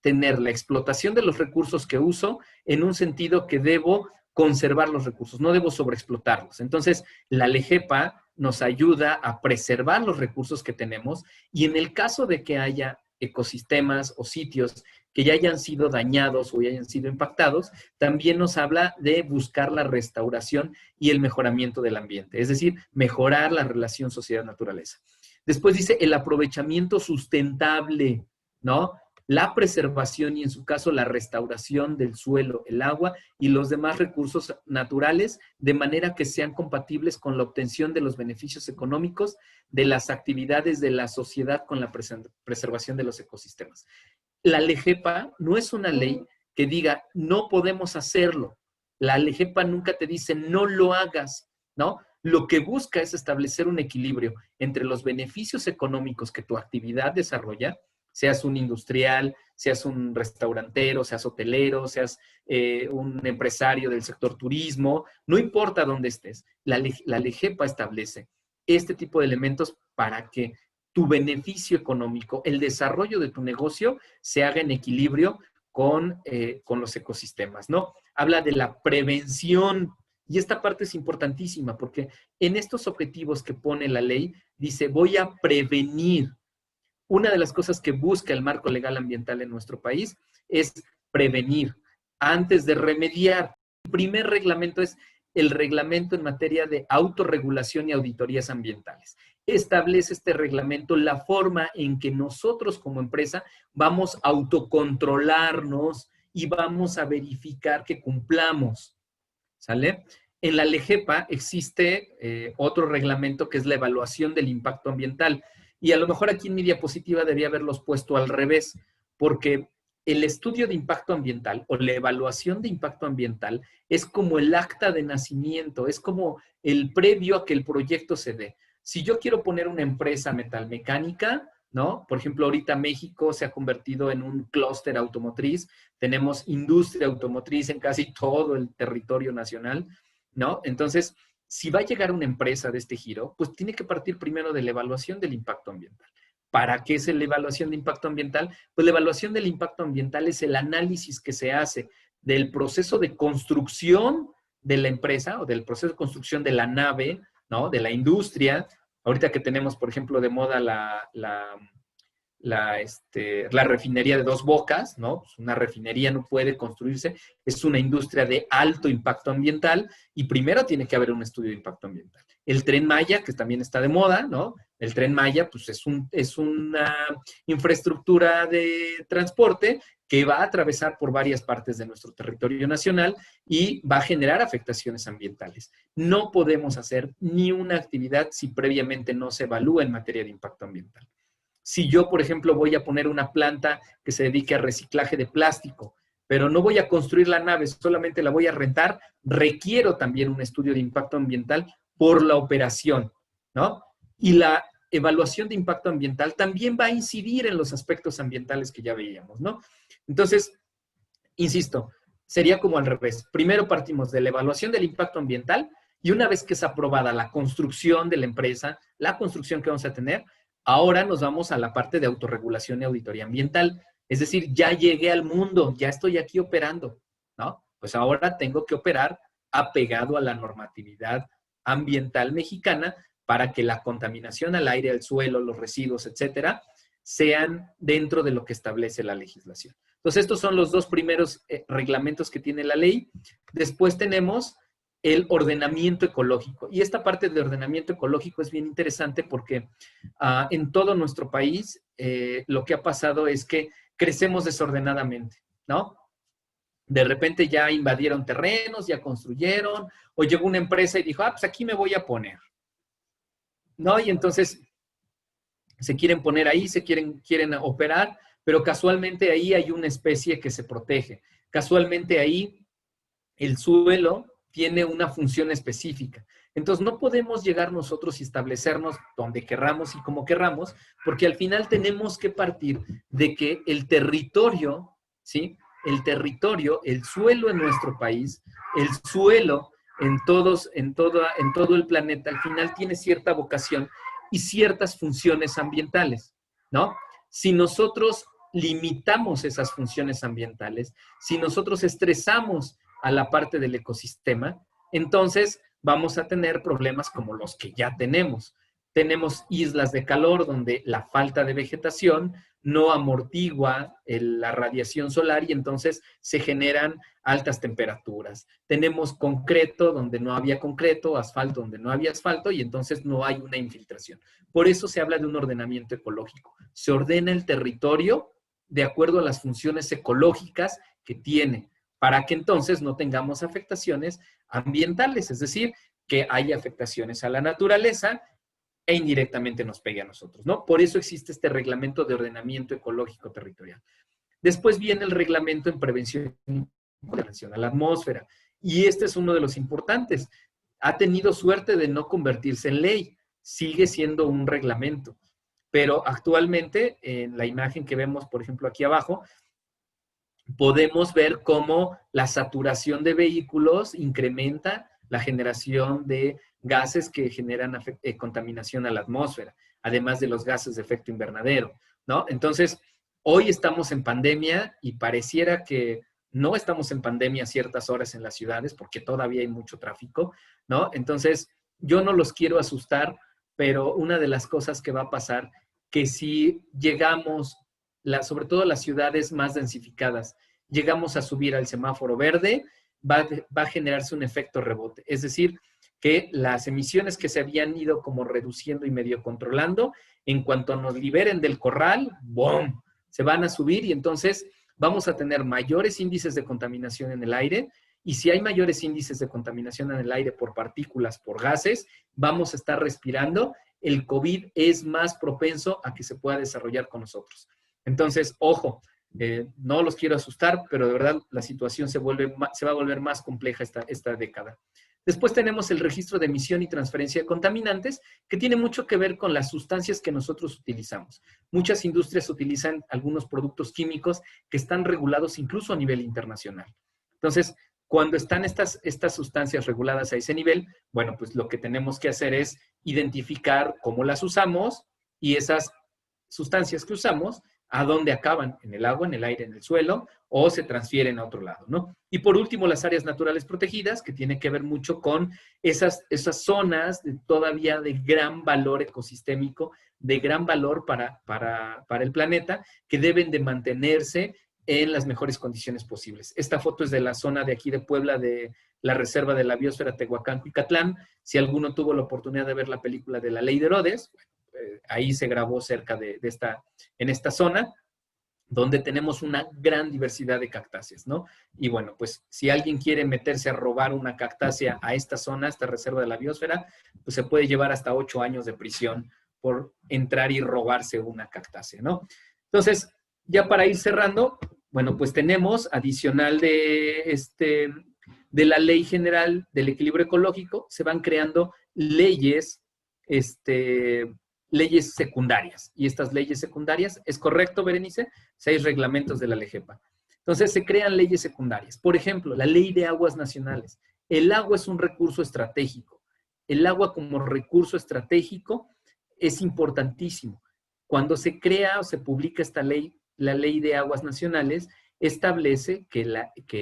[SPEAKER 2] tener la explotación de los recursos que uso en un sentido que debo conservar los recursos, no debo sobreexplotarlos. Entonces, la LEGEPA nos ayuda a preservar los recursos que tenemos y en el caso de que haya ecosistemas o sitios que ya hayan sido dañados o ya hayan sido impactados, también nos habla de buscar la restauración y el mejoramiento del ambiente, es decir, mejorar la relación sociedad-naturaleza. Después dice el aprovechamiento sustentable, ¿no? La preservación y en su caso la restauración del suelo, el agua y los demás recursos naturales de manera que sean compatibles con la obtención de los beneficios económicos de las actividades de la sociedad con la preservación de los ecosistemas. La LEGEPA no es una ley que diga no podemos hacerlo. La LEGEPA nunca te dice no lo hagas, ¿no? Lo que busca es establecer un equilibrio entre los beneficios económicos que tu actividad desarrolla, seas un industrial, seas un restaurantero, seas hotelero, seas un empresario del sector turismo, no importa dónde estés, la LEGEPA establece este tipo de elementos para que tu beneficio económico, el desarrollo de tu negocio se haga en equilibrio con los ecosistemas, ¿no? Habla de la prevención. Y esta parte es importantísima porque en estos objetivos que pone la ley, dice, voy a prevenir. Una de las cosas que busca el marco legal ambiental en nuestro país es prevenir antes de remediar. El primer reglamento es el reglamento en materia de autorregulación y auditorías ambientales. Establece este reglamento la forma en que nosotros como empresa vamos a autocontrolarnos y vamos a verificar que cumplamos. ¿Sale? En la LEGEPA existe otro reglamento que es la evaluación del impacto ambiental. Y a lo mejor aquí en mi diapositiva debía haberlos puesto al revés, porque el estudio de impacto ambiental o la evaluación de impacto ambiental es como el acta de nacimiento, es como el previo a que el proyecto se dé. Si yo quiero poner una empresa metalmecánica, ¿no? Por ejemplo, ahorita México se ha convertido en un clúster automotriz, tenemos industria automotriz en casi todo el territorio nacional, ¿no? Entonces, si va a llegar una empresa de este giro, pues tiene que partir primero de la evaluación del impacto ambiental. ¿Para qué es la evaluación de impacto ambiental? Pues la evaluación del impacto ambiental es el análisis que se hace del proceso de construcción de la empresa o del proceso de construcción de la nave, ¿no? De la industria. Ahorita que tenemos, por ejemplo, de moda la refinería de Dos Bocas, ¿no? Pues una refinería no puede construirse, es una industria de alto impacto ambiental y primero tiene que haber un estudio de impacto ambiental. El Tren Maya, que también está de moda, ¿no? El Tren Maya, pues es una infraestructura de transporte que va a atravesar por varias partes de nuestro territorio nacional y va a generar afectaciones ambientales. No podemos hacer ni una actividad si previamente no se evalúa en materia de impacto ambiental. Si yo, por ejemplo, voy a poner una planta que se dedique a reciclaje de plástico, pero no voy a construir la nave, solamente la voy a rentar, requiero también un estudio de impacto ambiental por la operación, ¿no? Y la evaluación de impacto ambiental también va a incidir en los aspectos ambientales que ya veíamos, ¿no? Entonces, insisto, sería como al revés. Primero partimos de la evaluación del impacto ambiental y una vez que es aprobada la construcción de la empresa, la construcción que vamos a tener, ahora nos vamos a la parte de autorregulación y auditoría ambiental. Es decir, ya llegué al mundo, ya estoy aquí operando, ¿no? Pues ahora tengo que operar apegado a la normatividad ambiental mexicana para que la contaminación al aire, al suelo, los residuos, etcétera, sean dentro de lo que establece la legislación. Entonces, estos son los dos primeros reglamentos que tiene la ley. Después tenemos el ordenamiento ecológico. Y esta parte de ordenamiento ecológico es bien interesante porque en todo nuestro país lo que ha pasado es que crecemos desordenadamente, ¿no? De repente ya invadieron terrenos, ya construyeron, o llegó una empresa y dijo, pues aquí me voy a poner, ¿no? Y entonces se quieren poner ahí, quieren operar, pero casualmente ahí hay una especie que se protege. Casualmente ahí el suelo tiene una función específica. Entonces, no podemos llegar nosotros y establecernos donde querramos y como querramos, porque al final tenemos que partir de que el territorio, ¿sí? El territorio, el suelo en nuestro país, el suelo en todo el planeta, al final tiene cierta vocación y ciertas funciones ambientales, ¿no? Si nosotros limitamos esas funciones ambientales, si nosotros estresamos a la parte del ecosistema, entonces vamos a tener problemas como los que ya tenemos. Tenemos islas de calor donde la falta de vegetación no amortigua la radiación solar y entonces se generan altas temperaturas. Tenemos concreto donde no había concreto, asfalto donde no había asfalto y entonces no hay una infiltración. Por eso se habla de un ordenamiento ecológico. Se ordena el territorio de acuerdo a las funciones ecológicas que tiene, para que entonces no tengamos afectaciones ambientales, es decir, que haya afectaciones a la naturaleza e indirectamente nos pegue a nosotros, ¿no? Por eso existe este reglamento de ordenamiento ecológico territorial. Después viene el reglamento en prevención a la atmósfera, y este es uno de los importantes. Ha tenido suerte de no convertirse en ley, sigue siendo un reglamento, pero actualmente en la imagen que vemos, por ejemplo, aquí abajo, podemos ver cómo la saturación de vehículos incrementa la generación de gases que generan contaminación a la atmósfera, además de los gases de efecto invernadero, ¿no? Entonces, hoy estamos en pandemia y pareciera que no estamos en pandemia a ciertas horas en las ciudades porque todavía hay mucho tráfico, ¿no? Entonces, yo no los quiero asustar, pero una de las cosas que va a pasar, que si llegamos, sobre todo las ciudades más densificadas, llegamos a subir al semáforo verde, va a generarse un efecto rebote. Es decir, que las emisiones que se habían ido como reduciendo y medio controlando, en cuanto nos liberen del corral, ¡boom!, se van a subir y entonces vamos a tener mayores índices de contaminación en el aire. Y si hay mayores índices de contaminación en el aire por partículas, por gases, vamos a estar respirando. El COVID es más propenso a que se pueda desarrollar con nosotros. Entonces, ojo, no los quiero asustar, pero de verdad la situación se va a volver más compleja esta década. Después tenemos el registro de emisión y transferencia de contaminantes, que tiene mucho que ver con las sustancias que nosotros utilizamos. Muchas industrias utilizan algunos productos químicos que están regulados incluso a nivel internacional. Entonces, cuando están estas sustancias reguladas a ese nivel, bueno, pues lo que tenemos que hacer es identificar cómo las usamos y esas sustancias que usamos ¿A dónde acaban? En el agua, en el aire, en el suelo, o se transfieren a otro lado, ¿no? Y por último, las áreas naturales protegidas, que tiene que ver mucho con esas zonas todavía de gran valor ecosistémico, de gran valor para el planeta, que deben de mantenerse en las mejores condiciones posibles. Esta foto es de la zona de aquí de Puebla, de la Reserva de la Biosfera Tehuacán-Cuicatlán. Si alguno tuvo la oportunidad de ver la película de La Ley de Herodes, ahí se grabó cerca en esta zona, donde tenemos una gran diversidad de cactáceas, ¿no? Y bueno, pues si alguien quiere meterse a robar una cactácea a esta zona, a esta reserva de la biosfera, pues se puede llevar hasta 8 años de prisión por entrar y robarse una cactácea, ¿no? Entonces, ya para ir cerrando, bueno, pues tenemos adicional de la Ley General del Equilibrio Ecológico, se van creando leyes, leyes secundarias. Y estas leyes secundarias, ¿es correcto, Berenice? 6 reglamentos de la LEGEPA. Entonces, se crean leyes secundarias. Por ejemplo, la Ley de Aguas Nacionales. El agua es un recurso estratégico. El agua como recurso estratégico es importantísimo. Cuando se crea o se publica esta ley, la Ley de Aguas Nacionales, establece que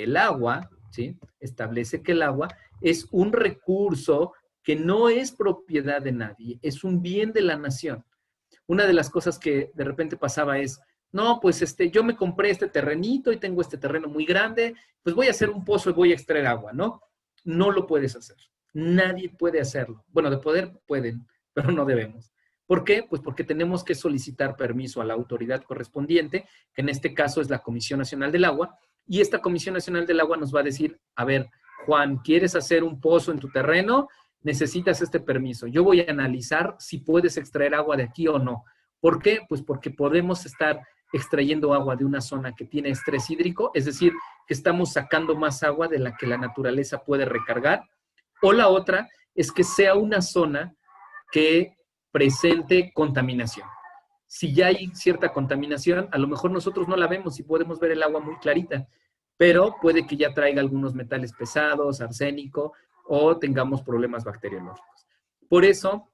[SPEAKER 2] el agua, ¿sí? Establece que el agua es un recurso que no es propiedad de nadie, es un bien de la nación. Una de las cosas que de repente pasaba es, no, pues yo me compré este terrenito y tengo este terreno muy grande, pues voy a hacer un pozo y voy a extraer agua, ¿no? No lo puedes hacer. Nadie puede hacerlo. Bueno, de poder pueden, pero no debemos. ¿Por qué? Pues porque tenemos que solicitar permiso a la autoridad correspondiente, que en este caso es la Comisión Nacional del Agua, y esta Comisión Nacional del Agua nos va a decir, a ver, Juan, ¿quieres hacer un pozo en tu terreno? Necesitas este permiso. Yo voy a analizar si puedes extraer agua de aquí o no. ¿Por qué? Pues porque podemos estar extrayendo agua de una zona que tiene estrés hídrico, es decir, que estamos sacando más agua de la que la naturaleza puede recargar. O la otra es que sea una zona que presente contaminación. Si ya hay cierta contaminación, a lo mejor nosotros no la vemos y podemos ver el agua muy clarita, pero puede que ya traiga algunos metales pesados, arsénico, o tengamos problemas bacteriológicos. Por eso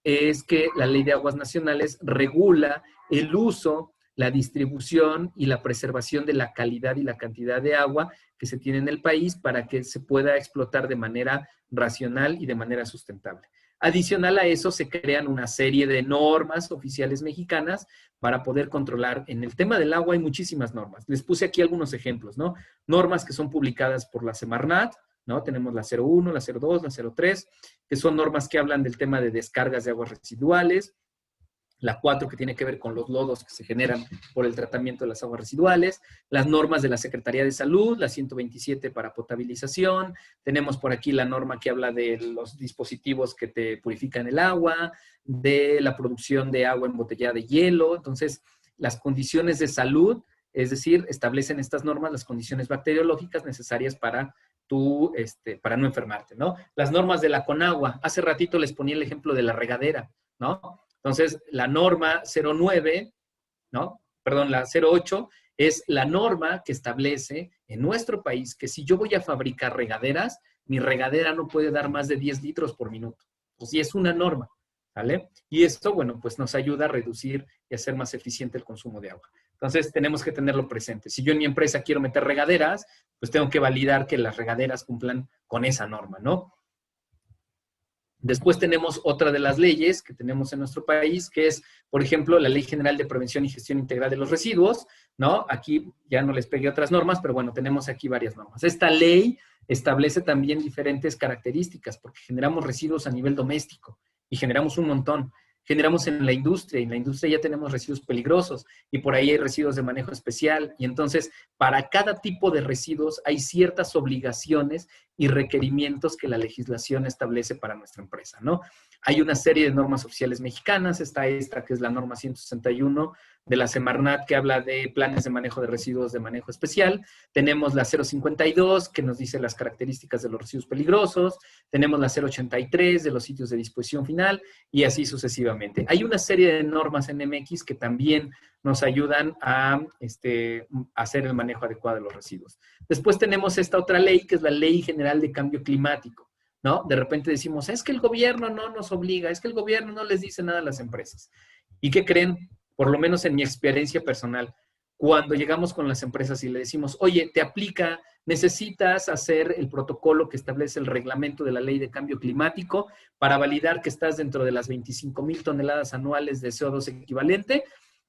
[SPEAKER 2] es que la Ley de Aguas Nacionales regula el uso, la distribución y la preservación de la calidad y la cantidad de agua que se tiene en el país para que se pueda explotar de manera racional y de manera sustentable. Adicional a eso, se crean una serie de normas oficiales mexicanas para poder controlar. En el tema del agua hay muchísimas normas. Les puse aquí algunos ejemplos, ¿no? Normas que son publicadas por la Semarnat, ¿no? Tenemos la 01, la 02, la 03, que son normas que hablan del tema de descargas de aguas residuales. La 4, que tiene que ver con los lodos que se generan por el tratamiento de las aguas residuales, las normas de la Secretaría de Salud, la 127 para potabilización, tenemos por aquí la norma que habla de los dispositivos que te purifican el agua, de la producción de agua embotellada de hielo. Entonces, las condiciones de salud, es decir, establecen estas normas las condiciones bacteriológicas necesarias para para no enfermarte, ¿no? Las normas de la Conagua, hace ratito les ponía el ejemplo de la regadera, ¿no? Entonces, la norma 09, ¿no? Perdón, la 08 es la norma que establece en nuestro país que si yo voy a fabricar regaderas, mi regadera no puede dar más de 10 litros por minuto. Pues sí, es una norma, ¿vale? Y esto, bueno, pues nos ayuda a reducir y hacer más eficiente el consumo de agua. Entonces, tenemos que tenerlo presente. Si yo en mi empresa quiero meter regaderas, pues tengo que validar que las regaderas cumplan con esa norma, ¿no? Después tenemos otra de las leyes que tenemos en nuestro país, que es, por ejemplo, la Ley General de Prevención y Gestión Integral de los Residuos, ¿no? Aquí ya no les pegué otras normas, pero bueno, tenemos aquí varias normas. Esta ley establece también diferentes características, porque generamos residuos a nivel doméstico y generamos un montón. Generamos en la industria, y en la industria ya tenemos residuos peligrosos, y por ahí hay residuos de manejo especial, y entonces para cada tipo de residuos hay ciertas obligaciones y requerimientos que la legislación establece para nuestra empresa, ¿no? Hay una serie de normas oficiales mexicanas, está esta que es la norma 161 de la Semarnat, que habla de planes de manejo de residuos de manejo especial. Tenemos la 052, que nos dice las características de los residuos peligrosos. Tenemos la 083 de los sitios de disposición final, y así sucesivamente. Hay una serie de normas en MX que también nos ayudan a hacer el manejo adecuado de los residuos. Después tenemos esta otra ley, que es la Ley General de Cambio Climático, ¿no? De repente decimos, es que el gobierno no nos obliga, es que el gobierno no les dice nada a las empresas. ¿Y qué creen? por lo menos en mi experiencia personal, cuando llegamos con las empresas y le decimos, oye, te aplica, necesitas hacer el protocolo que establece el reglamento de la ley de cambio climático para validar que estás dentro de las 25,000 toneladas anuales de CO2 equivalente,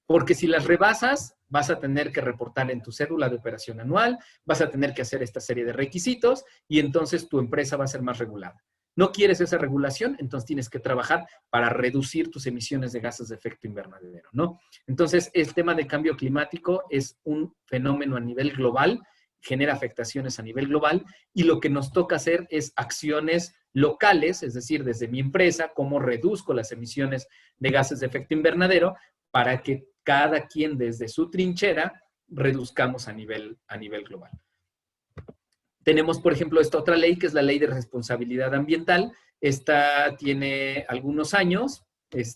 [SPEAKER 2] porque si las rebasas, vas a tener que reportar en tu cédula de operación anual, vas a tener que hacer esta serie de requisitos y entonces tu empresa va a ser más regulada. ¿No quieres esa regulación? Entonces tienes que trabajar para reducir tus emisiones de gases de efecto invernadero, ¿no? Entonces, el tema de cambio climático es un fenómeno a nivel global, genera afectaciones a nivel global, y lo que nos toca hacer es acciones locales, es decir, desde mi empresa, cómo reduzco las emisiones de gases de efecto invernadero para que cada quien desde su trinchera reduzcamos a nivel global. Tenemos, por ejemplo, esta otra ley, que es la Ley de Responsabilidad Ambiental. Esta tiene algunos años, que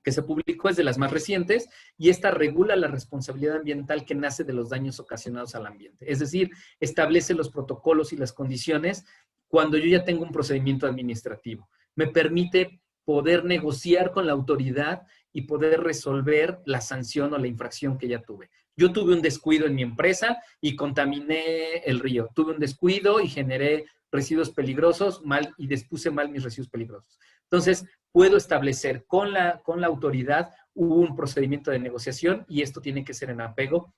[SPEAKER 2] se publicó, es de las más recientes, y esta regula la responsabilidad ambiental que nace de los daños ocasionados al ambiente. Es decir, establece los protocolos y las condiciones cuando yo ya tengo un procedimiento administrativo. Me permite poder negociar con la autoridad y poder resolver la sanción o la infracción que ya tuve. Yo tuve un descuido en mi empresa y contaminé el río. Tuve un descuido y generé residuos peligrosos y dispuse mal mis residuos peligrosos. Entonces, puedo establecer con la autoridad un procedimiento de negociación, y esto tiene que ser en apego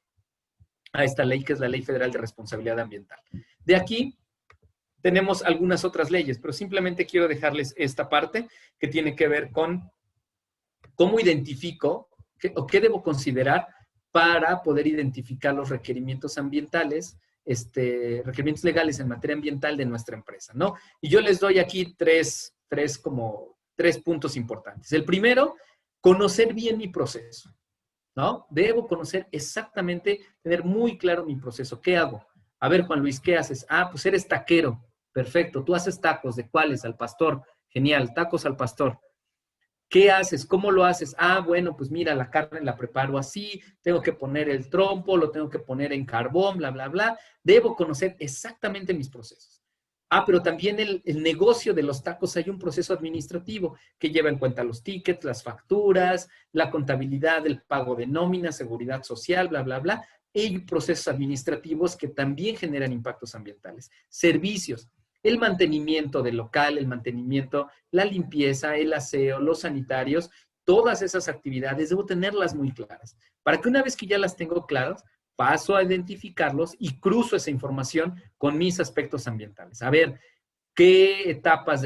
[SPEAKER 2] a esta ley, que es la Ley Federal de Responsabilidad Ambiental. De aquí tenemos algunas otras leyes, pero simplemente quiero dejarles esta parte que tiene que ver con cómo identifico o qué debo considerar para poder identificar los requerimientos ambientales, requerimientos legales en materia ambiental de nuestra empresa, ¿no? Y yo les doy aquí tres puntos importantes. El primero, conocer bien mi proceso, ¿no? Debo conocer exactamente, tener muy claro mi proceso. ¿Qué hago? A ver, Juan Luis, ¿qué haces? Ah, pues eres taquero. Perfecto. ¿Tú haces tacos? ¿De cuáles? Al pastor. Genial. Tacos al pastor. ¿Qué haces? ¿Cómo lo haces? Ah, bueno, pues mira, la carne la preparo así, tengo que poner el trompo, lo tengo que poner en carbón, bla, bla, bla. Debo conocer exactamente mis procesos. Ah, pero también el negocio de los tacos, hay un proceso administrativo que lleva en cuenta los tickets, las facturas, la contabilidad, el pago de nómina, seguridad social, bla, bla, bla. Hay procesos administrativos que también generan impactos ambientales. Servicios. El mantenimiento del local, el mantenimiento, la limpieza, el aseo, los sanitarios, todas esas actividades debo tenerlas muy claras. Para que una vez que ya las tengo claras, paso a identificarlos y cruzo esa información con mis aspectos ambientales. A ver, qué etapas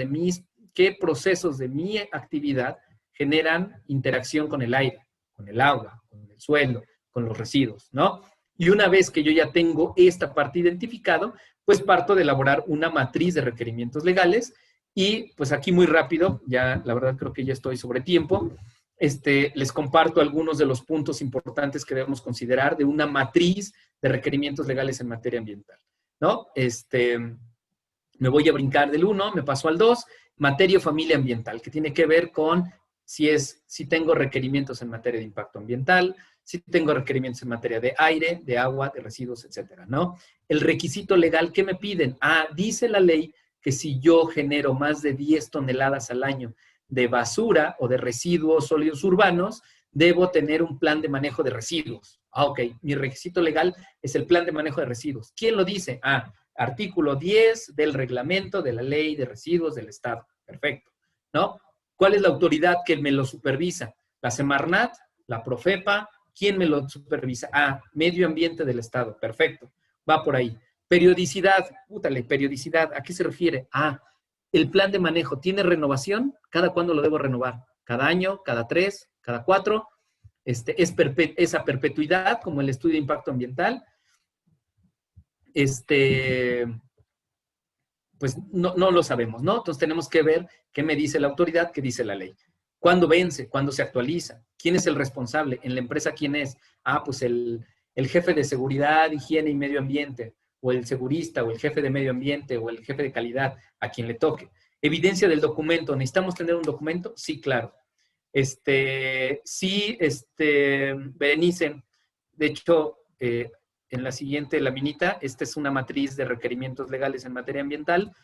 [SPEAKER 2] qué procesos de mi actividad generan interacción con el aire, con el agua, con el suelo, con los residuos, ¿no? Y una vez que yo ya tengo esta parte identificado, pues parto de elaborar una matriz de requerimientos legales y pues aquí muy rápido, ya la verdad creo que ya estoy sobre tiempo, les comparto algunos de los puntos importantes que debemos considerar de una matriz de requerimientos legales en materia ambiental, ¿no? Me voy a brincar del 1, me paso al 2, materia o familia ambiental, que tiene que ver con si tengo requerimientos en materia de impacto ambiental, si tengo requerimientos en materia de aire, de agua, de residuos, etcétera, ¿no? El requisito legal, ¿qué me piden? Ah, dice la ley que si yo genero más de 10 toneladas al año de basura o de residuos sólidos urbanos, debo tener un plan de manejo de residuos. Ah, ok, mi requisito legal es el plan de manejo de residuos. ¿Quién lo dice? Ah, artículo 10 del reglamento de la ley de residuos del Estado. Perfecto, ¿no? ¿Cuál es la autoridad que me lo supervisa? La Semarnat, la Profepa. ¿Quién me lo supervisa? Ah, Medio Ambiente del Estado. Perfecto, va por ahí. Periodicidad, periodicidad, ¿a qué se refiere? Ah, el plan de manejo, ¿tiene renovación? ¿Cada cuándo lo debo renovar? ¿Cada año? ¿Cada 3? ¿Cada 4? Es a perpetuidad, como el estudio de impacto ambiental. Pues no lo sabemos, ¿no? Entonces tenemos que ver qué me dice la autoridad, qué dice la ley. ¿Cuándo vence? ¿Cuándo se actualiza? ¿Quién es el responsable? ¿En la empresa quién es? Ah, pues el jefe de seguridad, higiene y medio ambiente, o el segurista, o el jefe de medio ambiente, o el jefe de calidad, a quien le toque. Evidencia del documento. ¿Necesitamos tener un documento? Sí, claro. Berenice, de hecho, en la siguiente laminita, esta es una matriz de requerimientos legales en materia ambiental.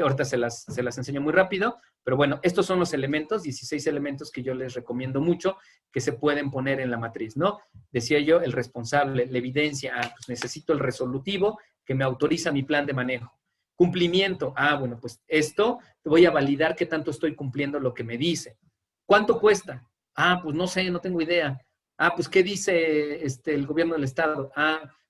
[SPEAKER 2] Ahorita se las enseño muy rápido, pero bueno, estos son los elementos, 16 elementos que yo les recomiendo mucho que se pueden poner en la matriz, ¿no? Decía yo, el responsable, la evidencia, pues necesito el resolutivo que me autoriza mi plan de manejo. Cumplimiento, bueno, pues esto voy a validar qué tanto estoy cumpliendo lo que me dice. ¿Cuánto cuesta? Pues no sé, no tengo idea. Pues ¿qué dice el gobierno del estado?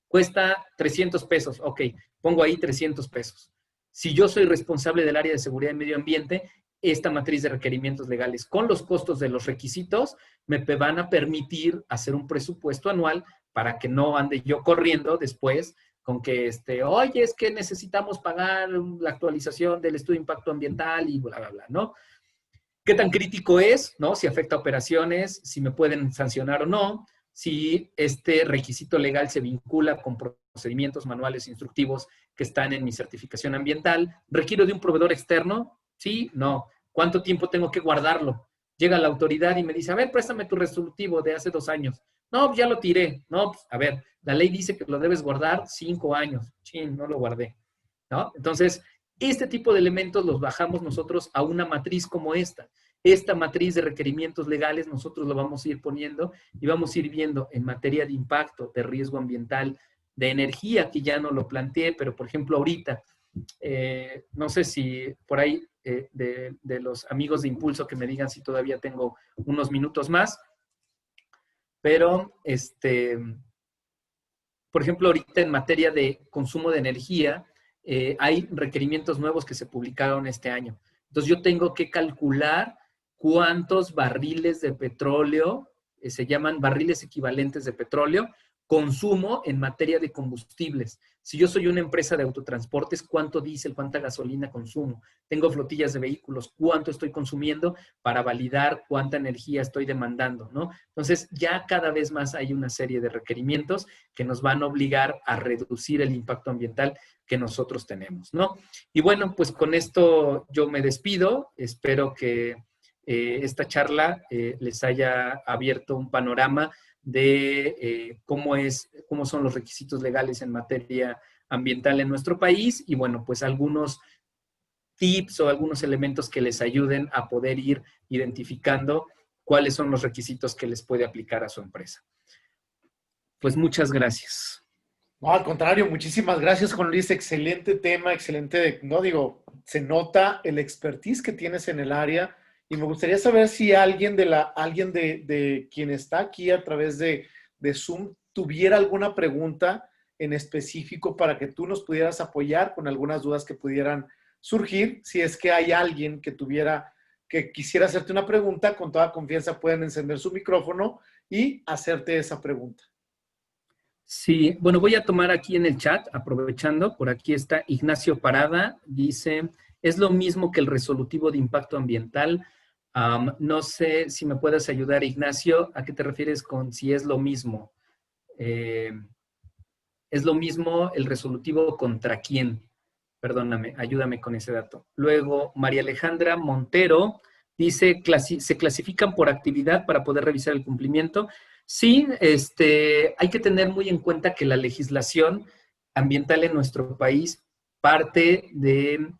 [SPEAKER 2] Cuesta 300 pesos. Ok, pongo ahí 300 pesos. Si yo soy responsable del área de seguridad y medio ambiente, esta matriz de requerimientos legales con los costos de los requisitos me van a permitir hacer un presupuesto anual para que no ande yo corriendo después con que, oye, es que necesitamos pagar la actualización del estudio de impacto ambiental y bla, bla, bla, ¿no? ¿Qué tan crítico es, no? Si afecta a operaciones, si me pueden sancionar o no, si este requisito legal se vincula con procedimientos manuales instructivos que están en mi certificación ambiental. ¿Requiero de un proveedor externo? Sí, no. ¿Cuánto tiempo tengo que guardarlo? Llega la autoridad y me dice, a ver, préstame tu resolutivo de hace 2 años. No, pues ya lo tiré. No, pues, a ver, la ley dice que lo debes guardar 5 años. Chin, no lo guardé, ¿no? Entonces, este tipo de elementos los bajamos nosotros a una matriz como esta. Esta matriz de requerimientos legales nosotros lo vamos a ir poniendo y vamos a ir viendo en materia de impacto, de riesgo ambiental, de energía, que ya no lo planteé, pero por ejemplo ahorita, no sé si por ahí de los amigos de Impulso que me digan si todavía tengo unos minutos más, pero por ejemplo ahorita en materia de consumo de energía, hay requerimientos nuevos que se publicaron este año. Entonces yo tengo que calcular cuántos barriles de petróleo, se llaman barriles equivalentes de petróleo, consumo en materia de combustibles. Si yo soy una empresa de autotransportes, ¿cuánto diésel, cuánta gasolina consumo? Tengo flotillas de vehículos, ¿cuánto estoy consumiendo para validar cuánta energía estoy demandando, ¿no? Entonces, ya cada vez más hay una serie de requerimientos que nos van a obligar a reducir el impacto ambiental que nosotros tenemos, ¿no? Y bueno, pues con esto yo me despido. Espero que esta charla les haya abierto un panorama de cómo son los requisitos legales en materia ambiental en nuestro país y bueno, pues algunos tips o algunos elementos que les ayuden a poder ir identificando cuáles son los requisitos que les puede aplicar a su empresa. Pues muchas gracias.
[SPEAKER 1] No, al contrario, muchísimas gracias, Juan Luis. Excelente tema, excelente, no digo, se nota el expertise que tienes en el área y me gustaría saber si alguien de quien está aquí a través de Zoom tuviera alguna pregunta en específico para que tú nos pudieras apoyar con algunas dudas que pudieran surgir. Si es que hay alguien que quisiera hacerte una pregunta, con toda confianza pueden encender su micrófono y hacerte esa pregunta.
[SPEAKER 2] Sí, bueno, voy a tomar aquí en el chat, aprovechando, por aquí está Ignacio Parada, dice, es lo mismo que el resolutivo de impacto ambiental. No sé si me puedes ayudar, Ignacio, ¿a qué te refieres con si es lo mismo? ¿Es lo mismo el resolutivo contra quién? Perdóname, ayúdame con ese dato. Luego, María Alejandra Montero dice, ¿se clasifican por actividad para poder revisar el cumplimiento? Sí, hay que tener muy en cuenta que la legislación ambiental en nuestro país parte de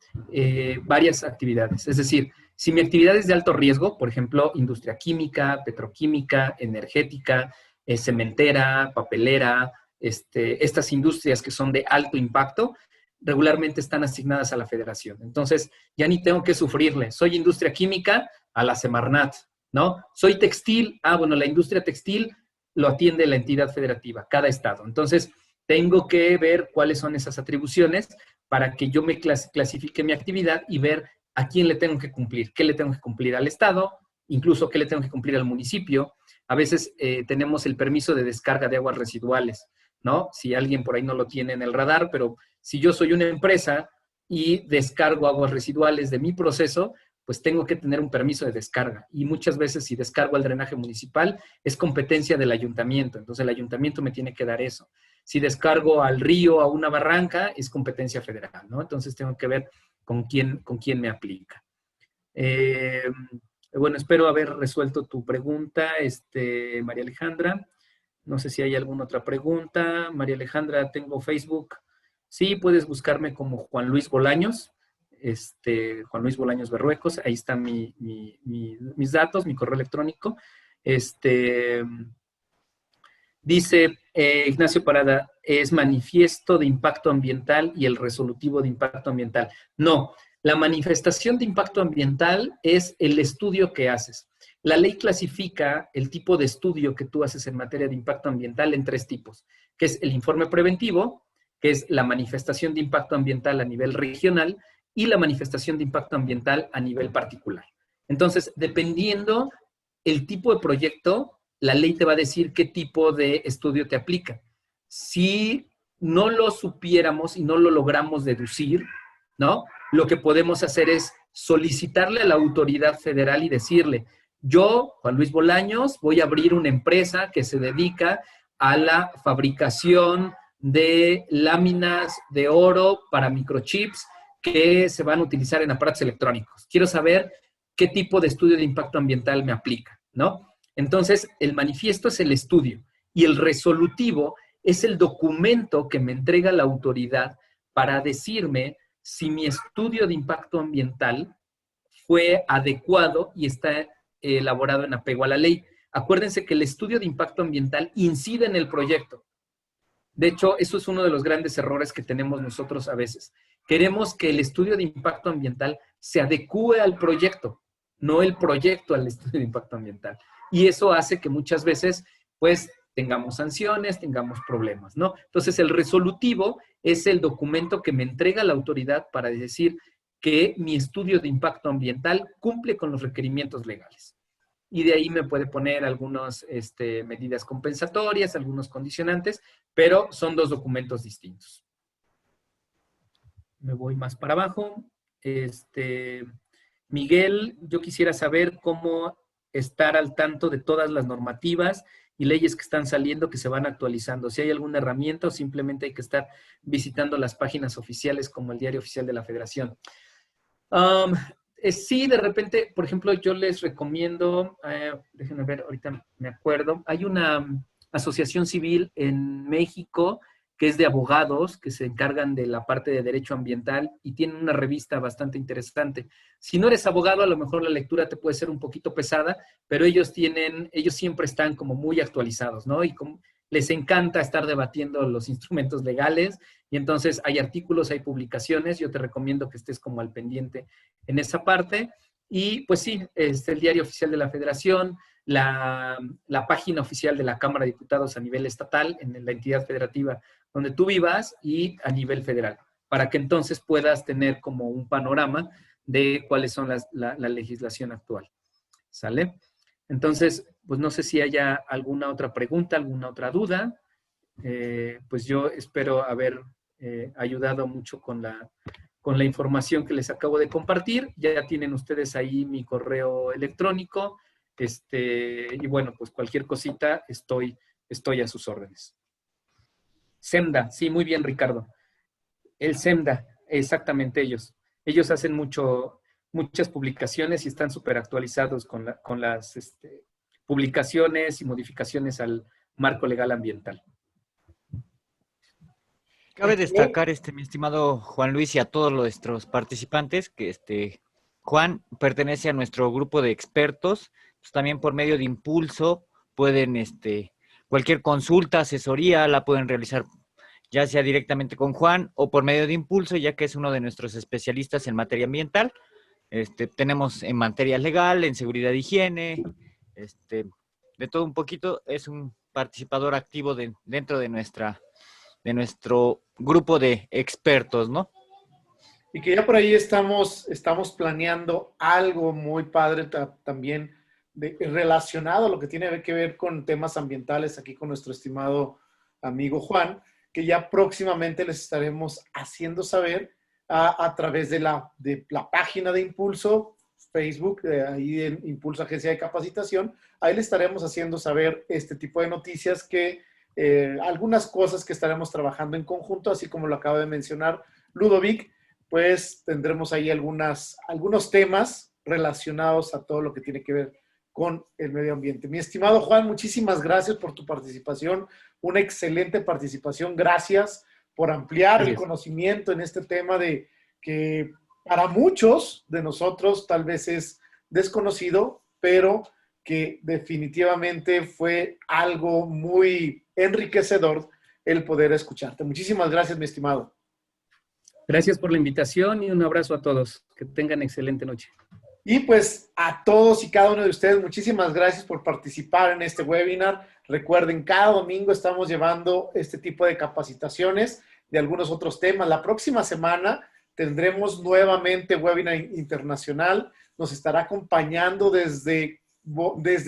[SPEAKER 2] varias actividades. Es decir, si mi actividad es de alto riesgo, por ejemplo, industria química, petroquímica, energética, cementera, papelera, estas industrias que son de alto impacto, regularmente están asignadas a la federación. Entonces, ya ni tengo que sufrirle. Soy industria química, a la Semarnat, ¿no? Soy textil, bueno, la industria textil lo atiende la entidad federativa, cada estado. Entonces, tengo que ver cuáles son esas atribuciones para que yo me clasifique mi actividad y ver a quién le tengo que cumplir, qué le tengo que cumplir al estado, incluso qué le tengo que cumplir al municipio. A veces tenemos el permiso de descarga de aguas residuales, ¿no? Si alguien por ahí no lo tiene en el radar, pero si yo soy una empresa y descargo aguas residuales de mi proceso, pues tengo que tener un permiso de descarga. Y muchas veces si descargo al drenaje municipal, es competencia del ayuntamiento. Entonces el ayuntamiento me tiene que dar eso. Si descargo al río, a una barranca, es competencia federal, ¿no? Entonces tengo que ver con quién me aplica. Bueno, espero haber resuelto tu pregunta, María Alejandra. No sé si hay alguna otra pregunta. María Alejandra, tengo Facebook. Sí, puedes buscarme como Juan Luis Bolaños. Juan Luis Bolaños Berruecos, ahí están mis datos, mi correo electrónico. Dice Ignacio Parada, es manifiesto de impacto ambiental y el resolutivo de impacto ambiental. No, la manifestación de impacto ambiental es el estudio que haces. La ley clasifica el tipo de estudio que tú haces en materia de impacto ambiental en 3 tipos, que es el informe preventivo, que es la manifestación de impacto ambiental a nivel regional, y la manifestación de impacto ambiental a nivel particular. Entonces, dependiendo el tipo de proyecto, la ley te va a decir qué tipo de estudio te aplica. Si no lo supiéramos y no lo logramos deducir, ¿no? Lo que podemos hacer es solicitarle a la autoridad federal y decirle, yo, Juan Luis Bolaños, voy a abrir una empresa que se dedica a la fabricación de láminas de oro para microchips que se van a utilizar en aparatos electrónicos. Quiero saber qué tipo de estudio de impacto ambiental me aplica, ¿no? Entonces, el manifiesto es el estudio y el resolutivo es el documento que me entrega la autoridad para decirme si mi estudio de impacto ambiental fue adecuado y está elaborado en apego a la ley. Acuérdense que el estudio de impacto ambiental incide en el proyecto. De hecho, eso es uno de los grandes errores que tenemos nosotros a veces. Queremos que el estudio de impacto ambiental se adecúe al proyecto, no el proyecto al estudio de impacto ambiental. Y eso hace que muchas veces, pues, tengamos sanciones, tengamos problemas, ¿no? Entonces, el resolutivo es el documento que me entrega la autoridad para decir que mi estudio de impacto ambiental cumple con los requerimientos legales. Y de ahí me puede poner algunas medidas compensatorias, algunos condicionantes, pero son 2 documentos distintos. Me voy más para abajo. Miguel, yo quisiera saber cómo estar al tanto de todas las normativas y leyes que están saliendo, que se van actualizando. Si hay alguna herramienta o simplemente hay que estar visitando las páginas oficiales como el Diario Oficial de la Federación. Sí, de repente, por ejemplo, yo les recomiendo, déjenme ver, ahorita me acuerdo, hay una asociación civil en México que es de abogados que se encargan de la parte de derecho ambiental y tienen una revista bastante interesante. Si no eres abogado, a lo mejor la lectura te puede ser un poquito pesada, pero ellos siempre están como muy actualizados, ¿no? Y les encanta estar debatiendo los instrumentos legales y entonces hay artículos, hay publicaciones, yo te recomiendo que estés como al pendiente en esa parte. Y pues sí, el Diario Oficial de la Federación, la página oficial de la Cámara de Diputados a nivel estatal, en la entidad federativa donde tú vivas y a nivel federal, para que entonces puedas tener como un panorama de cuáles son la legislación actual. ¿Sale? Entonces, pues no sé si haya alguna otra pregunta, alguna otra duda. Pues yo espero haber ayudado mucho con la información que les acabo de compartir. Ya tienen ustedes ahí mi correo electrónico. Y bueno, pues cualquier cosita estoy a sus órdenes. SEMDA, sí, muy bien, Ricardo. El SEMDA, exactamente ellos. Ellos hacen muchas publicaciones y están súper actualizados con las publicaciones y modificaciones al marco legal ambiental.
[SPEAKER 3] Cabe destacar, mi estimado Juan Luis, y a todos nuestros participantes, que Juan pertenece a nuestro grupo de expertos. Pues también por medio de Impulso pueden, cualquier consulta, asesoría, la pueden realizar ya sea directamente con Juan o por medio de Impulso, ya que es uno de nuestros especialistas en materia ambiental. Tenemos en materia legal, en seguridad e higiene, de todo un poquito. Es un participador activo dentro de nuestro grupo de expertos, ¿no?
[SPEAKER 1] Y que ya por ahí estamos planeando algo muy padre también relacionado a lo que tiene que ver con temas ambientales aquí con nuestro estimado amigo Juan, que ya próximamente les estaremos haciendo saber a través de la página de Impulso, Facebook, ahí en Impulso Agencia de Capacitación. Ahí les estaremos haciendo saber este tipo de noticias algunas cosas que estaremos trabajando en conjunto, así como lo acaba de mencionar Ludovic, pues tendremos ahí algunos temas relacionados a todo lo que tiene que ver con el medio ambiente. Mi estimado Juan, muchísimas gracias por tu participación, una excelente participación, gracias por ampliar el conocimiento en este tema de que para muchos de nosotros tal vez es desconocido, pero que definitivamente fue algo muy enriquecedor el poder escucharte. Muchísimas gracias, mi estimado.
[SPEAKER 2] Gracias por la invitación y un abrazo a todos. Que tengan excelente noche.
[SPEAKER 1] Y pues a todos y cada uno de ustedes, muchísimas gracias por participar en este webinar. Recuerden, cada domingo estamos llevando este tipo de capacitaciones de algunos otros temas. La próxima semana tendremos nuevamente webinar internacional. Nos estará acompañando desde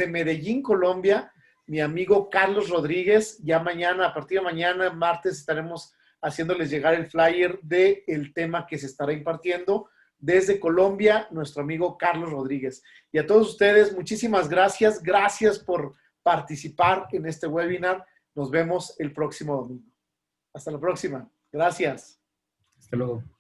[SPEAKER 1] Medellín, Colombia, mi amigo Carlos Rodríguez. Ya mañana, a partir de mañana, martes, estaremos haciéndoles llegar el flyer del tema que se estará impartiendo. Desde Colombia, nuestro amigo Carlos Rodríguez. Y a todos ustedes, muchísimas gracias. Gracias por participar en este webinar. Nos vemos el próximo domingo. Hasta la próxima. Gracias.
[SPEAKER 2] Hasta luego.